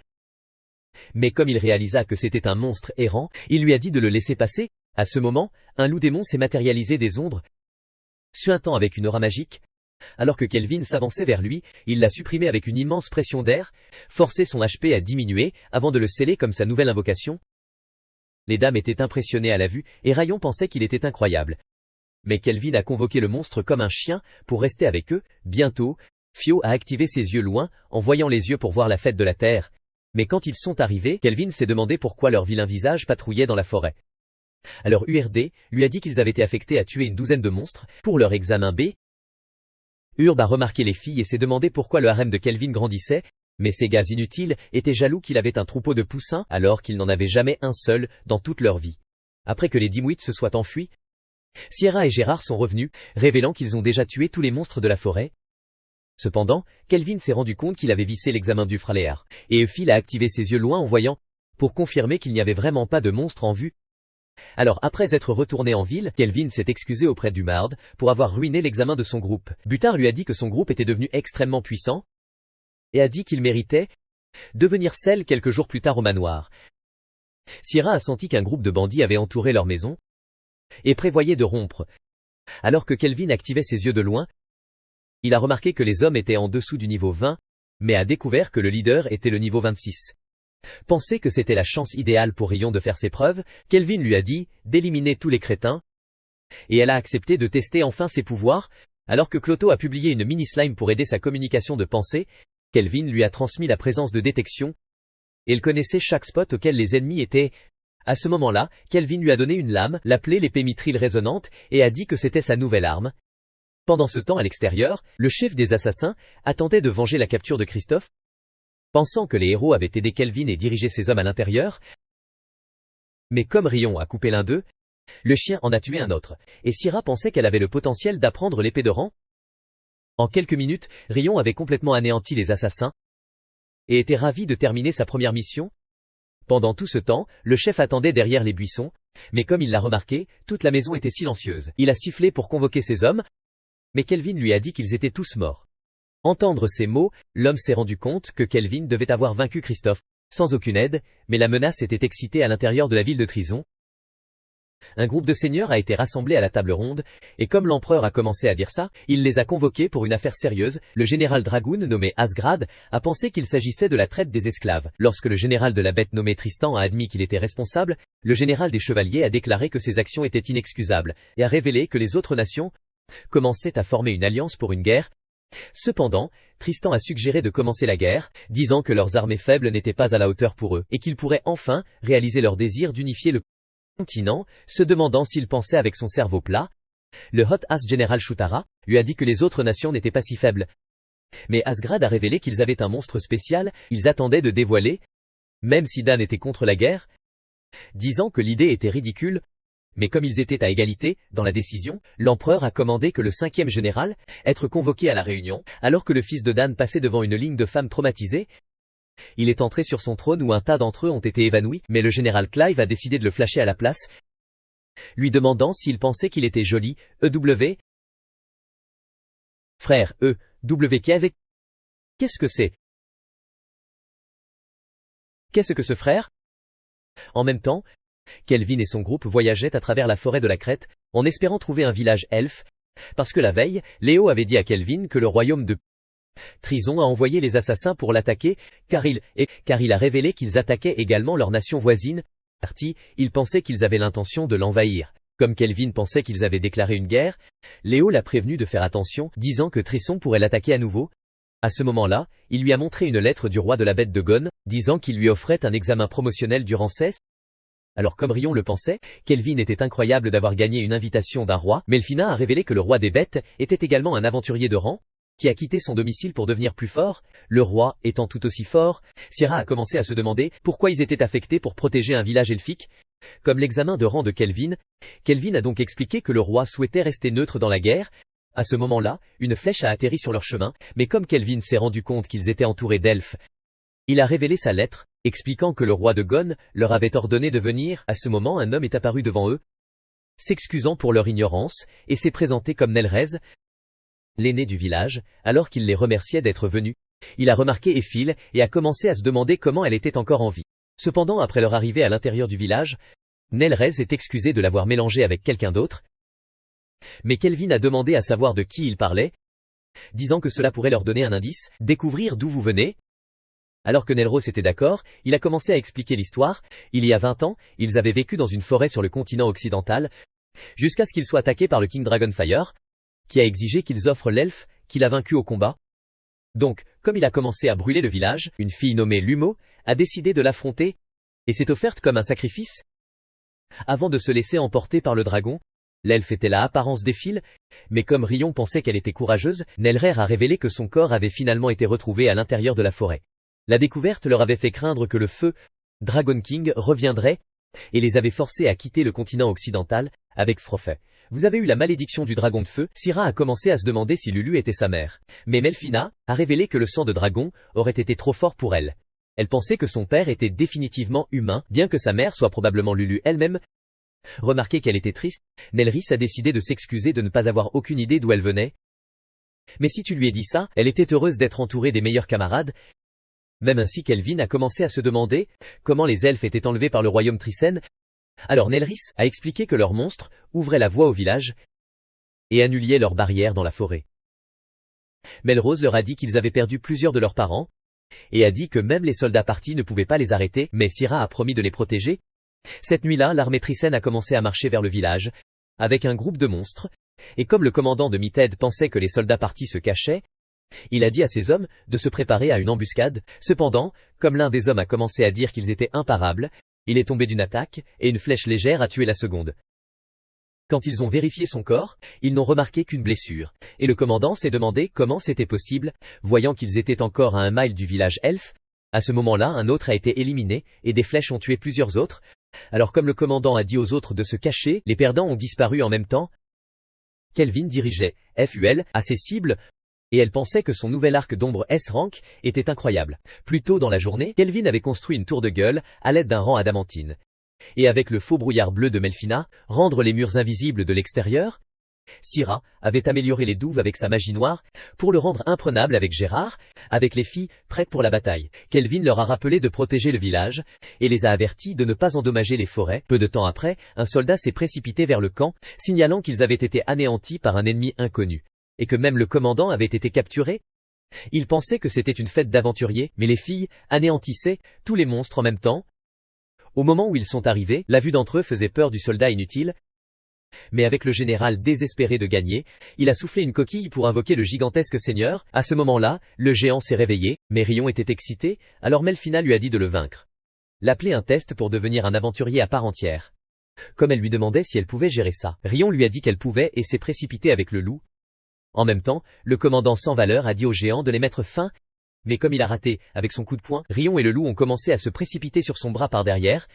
Mais comme il réalisa que c'était un monstre errant, il lui a dit de le laisser passer. À ce moment, un loup démon s'est matérialisé des ombres, suintant avec une aura magique. Alors que Kelvin s'avançait vers lui, il l'a supprimé avec une immense pression d'air, forçait son HP à diminuer, avant de le sceller comme sa nouvelle invocation. Les dames étaient impressionnées à la vue, et Rayon pensait qu'il était incroyable. Mais Kelvin a convoqué le monstre comme un chien, pour rester avec eux. Bientôt, Fio a activé ses yeux loin, en voyant les yeux pour voir la fête de la terre. Mais quand ils sont arrivés, Kelvin s'est demandé pourquoi leur vilain visage patrouillait dans la forêt. Alors URD lui a dit qu'ils avaient été affectés à tuer une douzaine de monstres, pour leur examen B. Urb a remarqué les filles et s'est demandé pourquoi le harem de Kelvin grandissait, mais ces gars inutiles étaient jaloux qu'il avait un troupeau de poussins alors qu'ils n'en avaient jamais un seul dans toute leur vie. Après que les Dimwits se soient enfuis, Sierra et Gérard sont revenus, révélant qu'ils ont déjà tué tous les monstres de la forêt. Cependant, Kelvin s'est rendu compte qu'il avait vissé l'examen du Fraléar, et Euphil a activé ses yeux loin en voyant, pour confirmer qu'il n'y avait vraiment pas de monstre en vue. Alors après être retourné en ville, Kelvin s'est excusé auprès du Mard pour avoir ruiné l'examen de son groupe. Butard lui a dit que son groupe était devenu extrêmement puissant, et a dit qu'il méritait devenir sel quelques jours plus tard au manoir. Sierra a senti qu'un groupe de bandits avait entouré leur maison, et prévoyait de rompre. Alors que Kelvin activait ses yeux de loin, Il a remarqué que les hommes étaient en dessous du niveau 20, mais a découvert que le leader était le niveau 26. Pensait que c'était la chance idéale pour Rion de faire ses preuves, Kelvin lui a dit d'éliminer tous les crétins, et elle a accepté de tester enfin ses pouvoirs. Alors que Cloto a publié une mini-slime pour aider sa communication de pensée, Kelvin lui a transmis la présence de détection, et elle connaissait chaque spot auquel les ennemis étaient. À ce moment-là, Kelvin lui a donné une lame, l'appelée l'épée mithril résonante, et a dit que c'était sa nouvelle arme. Pendant ce temps à l'extérieur, le chef des assassins attendait de venger la capture de Christophe, pensant que les héros avaient aidé Kelvin et dirigé ses hommes à l'intérieur. Mais comme Rion a coupé l'un d'eux, le chien en a tué un autre, et Syrah pensait qu'elle avait le potentiel d'apprendre l'épée de rang. En quelques minutes, Rion avait complètement anéanti les assassins, et était ravi de terminer sa première mission. Pendant tout ce temps, le chef attendait derrière les buissons, mais comme il l'a remarqué, toute la maison était silencieuse. Il a sifflé pour convoquer ses hommes, mais Kelvin lui a dit qu'ils étaient tous morts. Entendre ces mots, l'homme s'est rendu compte que Kelvin devait avoir vaincu Christophe, sans aucune aide, mais la menace était excitée à l'intérieur de la ville de Trison. Un groupe de seigneurs a été rassemblé à la table ronde, et comme l'empereur a commencé à dire ça, il les a convoqués pour une affaire sérieuse. Le général Dragoon, nommé Asgrad, a pensé qu'il s'agissait de la traite des esclaves. Lorsque le général de la bête nommé Tristan a admis qu'il était responsable, le général des chevaliers a déclaré que ses actions étaient inexcusables, et a révélé que les autres nations commençaient à former une alliance pour une guerre. Cependant, Tristan a suggéré de commencer la guerre, disant que leurs armées faibles n'étaient pas à la hauteur pour eux, et qu'ils pourraient enfin réaliser leur désir d'unifier le continent, se demandant s'il pensait avec son cerveau plat. Le Hot Ass général Shutara lui a dit que les autres nations n'étaient pas si faibles. Mais Asgrad a révélé qu'ils avaient un monstre spécial, ils attendaient de dévoiler, même si Dan était contre la guerre, disant que l'idée était ridicule. Mais comme ils étaient à égalité, dans la décision, l'empereur a commandé que le 5e général être convoqué à la réunion, alors que le fils de Dan passait devant une ligne de femmes traumatisées. Il est entré sur son trône où un tas d'entre eux ont été évanouis, mais le général Clive a décidé de le flasher à la place, lui demandant s'il pensait qu'il était joli. EW Frère, EW Qu'est-ce que c'est? Qu'est-ce que ce frère? En même temps, Kelvin et son groupe voyageaient à travers la forêt de la Crète, en espérant trouver un village elfe, parce que la veille, Léo avait dit à Kelvin que le royaume de Trison a envoyé les assassins pour l'attaquer, car il a révélé qu'ils attaquaient également leur nation voisine. Il pensait qu'ils avaient l'intention de l'envahir. Comme Kelvin pensait qu'ils avaient déclaré une guerre, Léo l'a prévenu de faire attention, disant que Trison pourrait l'attaquer à nouveau. À ce moment-là, il lui a montré une lettre du roi de la bête de Gon, disant qu'il lui offrait un examen promotionnel du Ramsès. Alors comme Rion le pensait, Kelvin était incroyable d'avoir gagné une invitation d'un roi, Melfina a révélé que le roi des bêtes était également un aventurier de rang, qui a quitté son domicile pour devenir plus fort. Le roi étant tout aussi fort, Syrah a commencé à se demander pourquoi ils étaient affectés pour protéger un village elfique. Comme l'examen de rang de Kelvin a donc expliqué que le roi souhaitait rester neutre dans la guerre. À ce moment-là, une flèche a atterri sur leur chemin, mais comme Kelvin s'est rendu compte qu'ils étaient entourés d'elfes, il a révélé sa lettre, expliquant que le roi de Gon leur avait ordonné de venir. À ce moment, un homme est apparu devant eux, s'excusant pour leur ignorance, et s'est présenté comme Nelrez, l'aîné du village. Alors qu'il les remerciait d'être venus, il a remarqué Éphile et a commencé à se demander comment elle était encore en vie. Cependant, après leur arrivée à l'intérieur du village, Nelrez est excusé de l'avoir mélangé avec quelqu'un d'autre. Mais Kelvin a demandé à savoir de qui il parlait, disant que cela pourrait leur donner un indice, découvrir d'où vous venez. Alors que Nelros était d'accord, il a commencé à expliquer l'histoire. Il y a 20 ans, ils avaient vécu dans une forêt sur le continent occidental, jusqu'à ce qu'ils soient attaqués par le King Dragonfire, qui a exigé qu'ils offrent l'elfe qu'il a vaincu au combat. Donc, comme il a commencé à brûler le village, une fille nommée Lumo a décidé de l'affronter, et s'est offerte comme un sacrifice. Avant de se laisser emporter par le dragon, l'elfe était la apparence d'Éphile, mais comme Rion pensait qu'elle était courageuse, Nelrer a révélé que son corps avait finalement été retrouvé à l'intérieur de la forêt. La découverte leur avait fait craindre que le feu, Dragon King, reviendrait, et les avait forcés à quitter le continent occidental, avec Frofet. Vous avez eu la malédiction du dragon de feu. Syrah a commencé à se demander si Lulu était sa mère. Mais Melfina a révélé que le sang de dragon aurait été trop fort pour elle. Elle pensait que son père était définitivement humain, bien que sa mère soit probablement Lulu elle-même. Remarqué qu'elle était triste, Nelris a décidé de s'excuser de ne pas avoir aucune idée d'où elle venait. Mais si tu lui ai dit ça, elle était heureuse d'être entourée des meilleurs camarades. Même ainsi, Kelvin a commencé à se demander comment les elfes étaient enlevés par le royaume Tricène. Alors Nelris a expliqué que leur monstre ouvrait la voie au village et annulait leurs barrières dans la forêt. Melrose leur a dit qu'ils avaient perdu plusieurs de leurs parents, et a dit que même les soldats partis ne pouvaient pas les arrêter, mais Syrah a promis de les protéger. Cette nuit-là, l'armée Tricène a commencé à marcher vers le village, avec un groupe de monstres, et comme le commandant de Mithed pensait que les soldats partis se cachaient, il a dit à ses hommes de se préparer à une embuscade. Cependant, comme l'un des hommes a commencé à dire qu'ils étaient imparables, il est tombé d'une attaque, et une flèche légère a tué la seconde. Quand ils ont vérifié son corps, ils n'ont remarqué qu'une blessure, et le commandant s'est demandé comment c'était possible, voyant qu'ils étaient encore à 1 mile du village elfe. À ce moment-là, un autre a été éliminé, et des flèches ont tué plusieurs autres. Alors comme le commandant a dit aux autres de se cacher, les perdants ont disparu en même temps. Kelvin dirigeait FUL à ses cibles, et elle pensait que son nouvel arc d'ombre S-Rank était incroyable. Plus tôt dans la journée, Kelvin avait construit une tour de gueule à l'aide d'un rang adamantine. Et avec le faux brouillard bleu de Melfina, rendre les murs invisibles de l'extérieur. Syrah avait amélioré les douves avec sa magie noire, pour le rendre imprenable avec Gérard, avec les filles prêtes pour la bataille. Kelvin leur a rappelé de protéger le village, et les a avertis de ne pas endommager les forêts. Peu de temps après, un soldat s'est précipité vers le camp, signalant qu'ils avaient été anéantis par un ennemi inconnu, et que même le commandant avait été capturé. Il pensait que c'était une fête d'aventuriers, mais les filles anéantissaient tous les monstres en même temps. Au moment où ils sont arrivés, la vue d'entre eux faisait peur du soldat inutile. Mais avec le général désespéré de gagner, il a soufflé une coquille pour invoquer le gigantesque seigneur. À ce moment-là, le géant s'est réveillé, mais Rion était excité, alors Melfina lui a dit de le vaincre. L'appeler un test pour devenir un aventurier à part entière. Comme elle lui demandait si elle pouvait gérer ça, Rion lui a dit qu'elle pouvait et s'est précipité avec le loup. En même temps, le commandant sans valeur a dit au géant de les mettre fin. Mais comme il a raté, avec son coup de poing, Rion et le loup ont commencé à se précipiter sur son bras par derrière.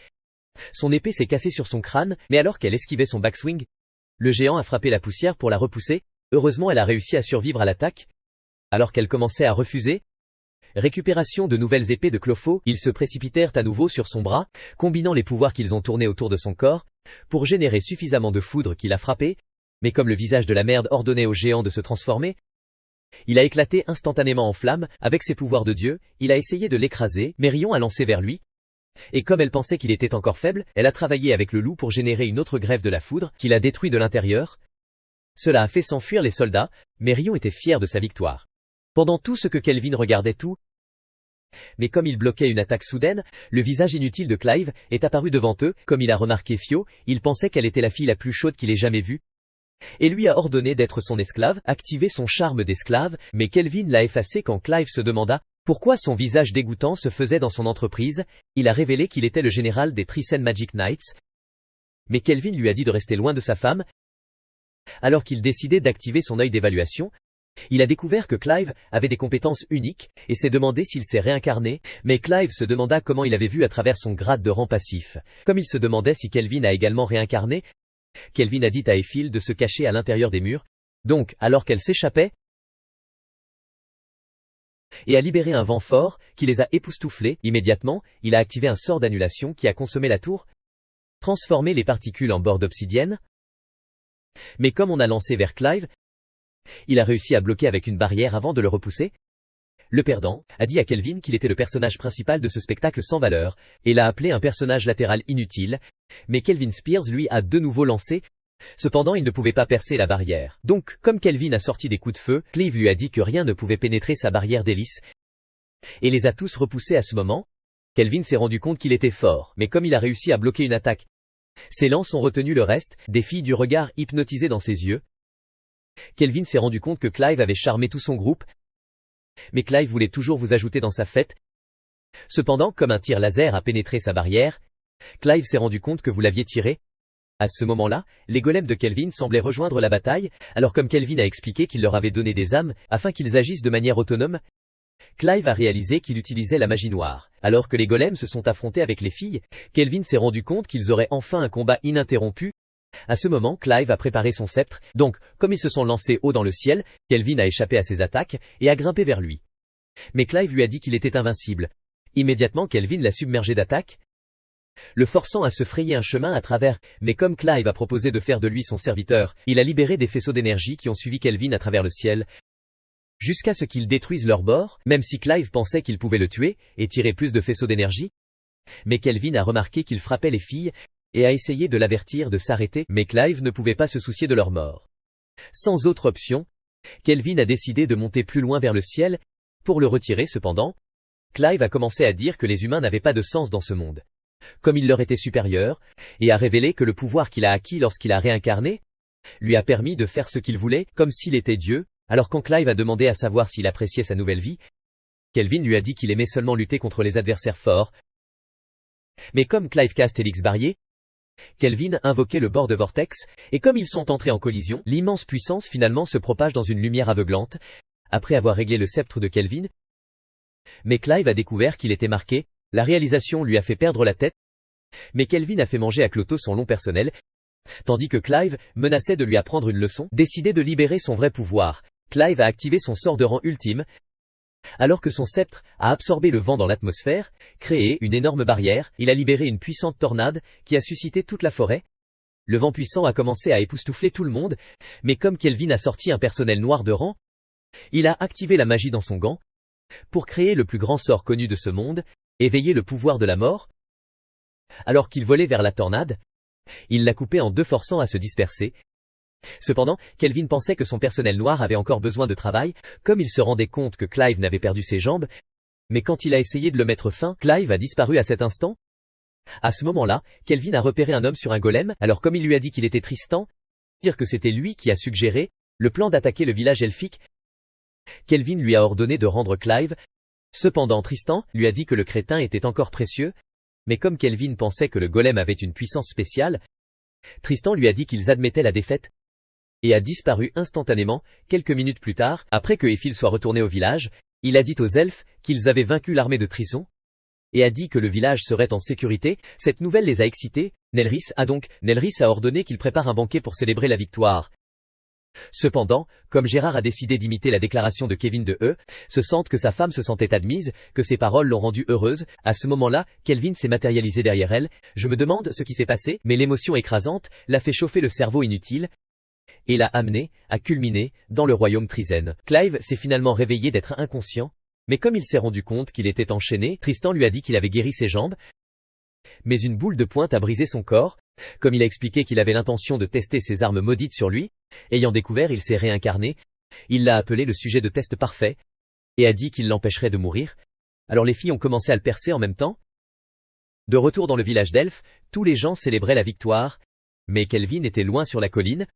Son épée s'est cassée sur son crâne, mais alors qu'elle esquivait son backswing, le géant a frappé la poussière pour la repousser. Heureusement, elle a réussi à survivre à l'attaque. Alors qu'elle commençait à refuser, récupération de nouvelles épées de Clofo, ils se précipitèrent à nouveau sur son bras, combinant les pouvoirs qu'ils ont tournés autour de son corps, pour générer suffisamment de foudre qu'il a frappé. Mais comme le visage de la merde ordonnait au géant de se transformer, il a éclaté instantanément en flammes. Avec ses pouvoirs de dieu, il a essayé de l'écraser, mais Rion a lancé vers lui. Et comme elle pensait qu'il était encore faible, elle a travaillé avec le loup pour générer une autre grève de la foudre, qu'il a détruit de l'intérieur. Cela a fait s'enfuir les soldats, mais Rion était fier de sa victoire. Pendant tout ce que Kelvin regardait tout, mais comme il bloquait une attaque soudaine, le visage inutile de Clive est apparu devant eux. Comme il a remarqué Fio, il pensait qu'elle était la fille la plus chaude qu'il ait jamais vue, et lui a ordonné d'être son esclave, activer son charme d'esclave, mais Kelvin l'a effacé quand Clive se demanda pourquoi son visage dégoûtant se faisait dans son entreprise. Il a révélé qu'il était le général des Tricène Magic Knights, mais Kelvin lui a dit de rester loin de sa femme. Alors qu'il décidait d'activer son œil d'évaluation, il a découvert que Clive avait des compétences uniques, et s'est demandé s'il s'est réincarné, mais Clive se demanda comment il avait vu à travers son grade de rang passif. Comme il se demandait si Kelvin a également réincarné, Kelvin a dit à Ephil de se cacher à l'intérieur des murs. Donc, alors qu'elle s'échappait, et a libéré un vent fort, qui les a époustouflés, immédiatement, il a activé un sort d'annulation qui a consommé la tour, transformé les particules en bords d'obsidienne. Mais comme on a lancé vers Clive, il a réussi à bloquer avec une barrière avant de le repousser. Le perdant a dit à Kelvin qu'il était le personnage principal de ce spectacle sans valeur, et l'a appelé un personnage latéral inutile, mais Kelvin Spears lui a de nouveau lancé. Cependant, il ne pouvait pas percer la barrière. Donc, comme Kelvin a sorti des coups de feu, Clive lui a dit que rien ne pouvait pénétrer sa barrière d'hélice, et les a tous repoussés à ce moment. Kelvin s'est rendu compte qu'il était fort, mais comme il a réussi à bloquer une attaque, ses lances ont retenu le reste, des filles du regard hypnotisé dans ses yeux. Kelvin s'est rendu compte que Clive avait charmé tout son groupe, mais Clive voulait toujours vous ajouter dans sa fête. Cependant, comme un tir laser a pénétré sa barrière, Clive s'est rendu compte que vous l'aviez tiré. À ce moment-là, les golems de Kelvin semblaient rejoindre la bataille, alors comme Kelvin a expliqué qu'il leur avait donné des âmes, afin qu'ils agissent de manière autonome, Clive a réalisé qu'il utilisait la magie noire. Alors que les golems se sont affrontés avec les filles, Kelvin s'est rendu compte qu'ils auraient enfin un combat ininterrompu. À ce moment, Clive a préparé son sceptre, donc, comme ils se sont lancés haut dans le ciel, Kelvin a échappé à ses attaques, et a grimpé vers lui. Mais Clive lui a dit qu'il était invincible. Immédiatement, Kelvin l'a submergé d'attaques, le forçant à se frayer un chemin à travers, mais comme Clive a proposé de faire de lui son serviteur, il a libéré des faisceaux d'énergie qui ont suivi Kelvin à travers le ciel, jusqu'à ce qu'ils détruisent leur bord, même si Clive pensait qu'il pouvait le tuer, et tirer plus de faisceaux d'énergie. Mais Kelvin a remarqué qu'il frappait les filles, et a essayé de l'avertir de s'arrêter, mais Clive ne pouvait pas se soucier de leur mort. Sans autre option, Kelvin a décidé de monter plus loin vers le ciel. Pour le retirer cependant, Clive a commencé à dire que les humains n'avaient pas de sens dans ce monde, comme il leur était supérieur, et a révélé que le pouvoir qu'il a acquis lorsqu'il a réincarné lui a permis de faire ce qu'il voulait, comme s'il était Dieu. Alors quand Clive a demandé à savoir s'il appréciait sa nouvelle vie, Kelvin lui a dit qu'il aimait seulement lutter contre les adversaires forts. Mais comme Clive caste Helix Barrier, Kelvin invoquait le bord de vortex, et comme ils sont entrés en collision, l'immense puissance finalement se propage dans une lumière aveuglante, après avoir réglé le sceptre de Kelvin. Mais Clive a découvert qu'il était marqué, la réalisation lui a fait perdre la tête, mais Kelvin a fait manger à Cloto son long personnel, tandis que Clive menaçait de lui apprendre une leçon. Décidé de libérer son vrai pouvoir, Clive a activé son sort de rang ultime, alors que son sceptre a absorbé le vent dans l'atmosphère, créé une énorme barrière. Il a libéré une puissante tornade qui a suscité toute la forêt. Le vent puissant a commencé à époustoufler tout le monde, mais comme Kelvin a sorti un personnel noir de rang, il a activé la magie dans son gant pour créer le plus grand sort connu de ce monde, éveiller le pouvoir de la mort. Alors qu'il volait vers la tornade, il l'a coupé en deux forçant à se disperser. Cependant, Kelvin pensait que son personnel noir avait encore besoin de travail, comme il se rendait compte que Clive n'avait perdu ses jambes, mais quand il a essayé de le mettre fin, Clive a disparu à cet instant. À ce moment-là, Kelvin a repéré un homme sur un golem, alors comme il lui a dit qu'il était Tristan, dire que c'était lui qui a suggéré le plan d'attaquer le village elfique, Kelvin lui a ordonné de rendre Clive. Cependant Tristan lui a dit que le crétin était encore précieux, mais comme Kelvin pensait que le golem avait une puissance spéciale, Tristan lui a dit qu'ils admettaient la défaite, et a disparu instantanément. Quelques minutes plus tard, après que Éphil soit retourné au village, il a dit aux elfes qu'ils avaient vaincu l'armée de Trison, et a dit que le village serait en sécurité. Cette nouvelle les a excités. Nelrys a ordonné qu'il prépare un banquet pour célébrer la victoire. Cependant, comme Gérard a décidé d'imiter la déclaration de Kevin de se sente que sa femme se sentait admise, que ses paroles l'ont rendue heureuse, à ce moment-là, Kelvin s'est matérialisé derrière elle. Je me demande ce qui s'est passé, mais l'émotion écrasante l'a fait chauffer le cerveau inutile, et l'a amené à culminer dans le royaume Trizen. Clive s'est finalement réveillé d'être inconscient, mais comme il s'est rendu compte qu'il était enchaîné, Tristan lui a dit qu'il avait guéri ses jambes, mais une boule de pointe a brisé son corps. Comme il a expliqué qu'il avait l'intention de tester ses armes maudites sur lui, ayant découvert, il s'est réincarné. Il l'a appelé le sujet de test parfait, et a dit qu'il l'empêcherait de mourir. Alors les filles ont commencé à le percer en même temps. De retour dans le village d'elfes, tous les gens célébraient la victoire, mais Kelvin était loin sur la colline.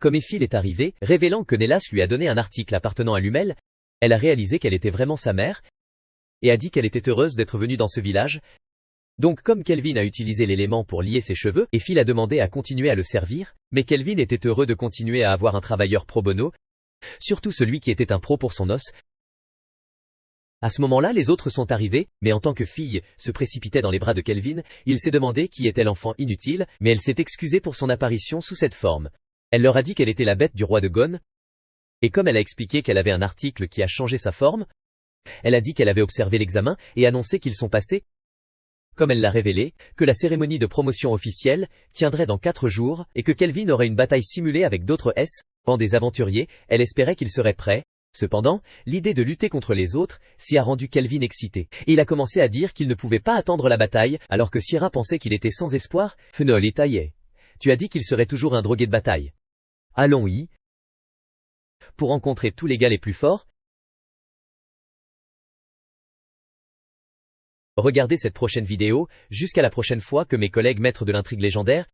Comme Éphil est arrivé, révélant que Nélas lui a donné un article appartenant à Lumel, elle a réalisé qu'elle était vraiment sa mère, et a dit qu'elle était heureuse d'être venue dans ce village. Donc comme Kelvin a utilisé l'élément pour lier ses cheveux, Éphil a demandé à continuer à le servir, mais Kelvin était heureux de continuer à avoir un travailleur pro bono, surtout celui qui était un pro pour son os. À ce moment-là, les autres sont arrivés, mais en tant que fille, se précipitait dans les bras de Kelvin. Il s'est demandé qui était l'enfant inutile, mais elle s'est excusée pour son apparition sous cette forme. Elle leur a dit qu'elle était la bête du roi de Gon, et comme elle a expliqué qu'elle avait un article qui a changé sa forme, elle a dit qu'elle avait observé l'examen et annoncé qu'ils sont passés. Comme elle l'a révélé, que la cérémonie de promotion officielle tiendrait dans 4 jours, et que Kelvin aurait une bataille simulée avec d'autres des aventuriers, elle espérait qu'il serait prêt. Cependant, l'idée de lutter contre les autres s'y a rendu Kelvin excité, et il a commencé à dire qu'il ne pouvait pas attendre la bataille, alors que Sierra pensait qu'il était sans espoir. Fenol et taillé. Tu as dit qu'il serait toujours un drogué de bataille. Allons-y. Pour rencontrer tous les gars les plus forts, regardez cette prochaine vidéo. Jusqu'à la prochaine fois que mes collègues maîtres de l'intrigue légendaire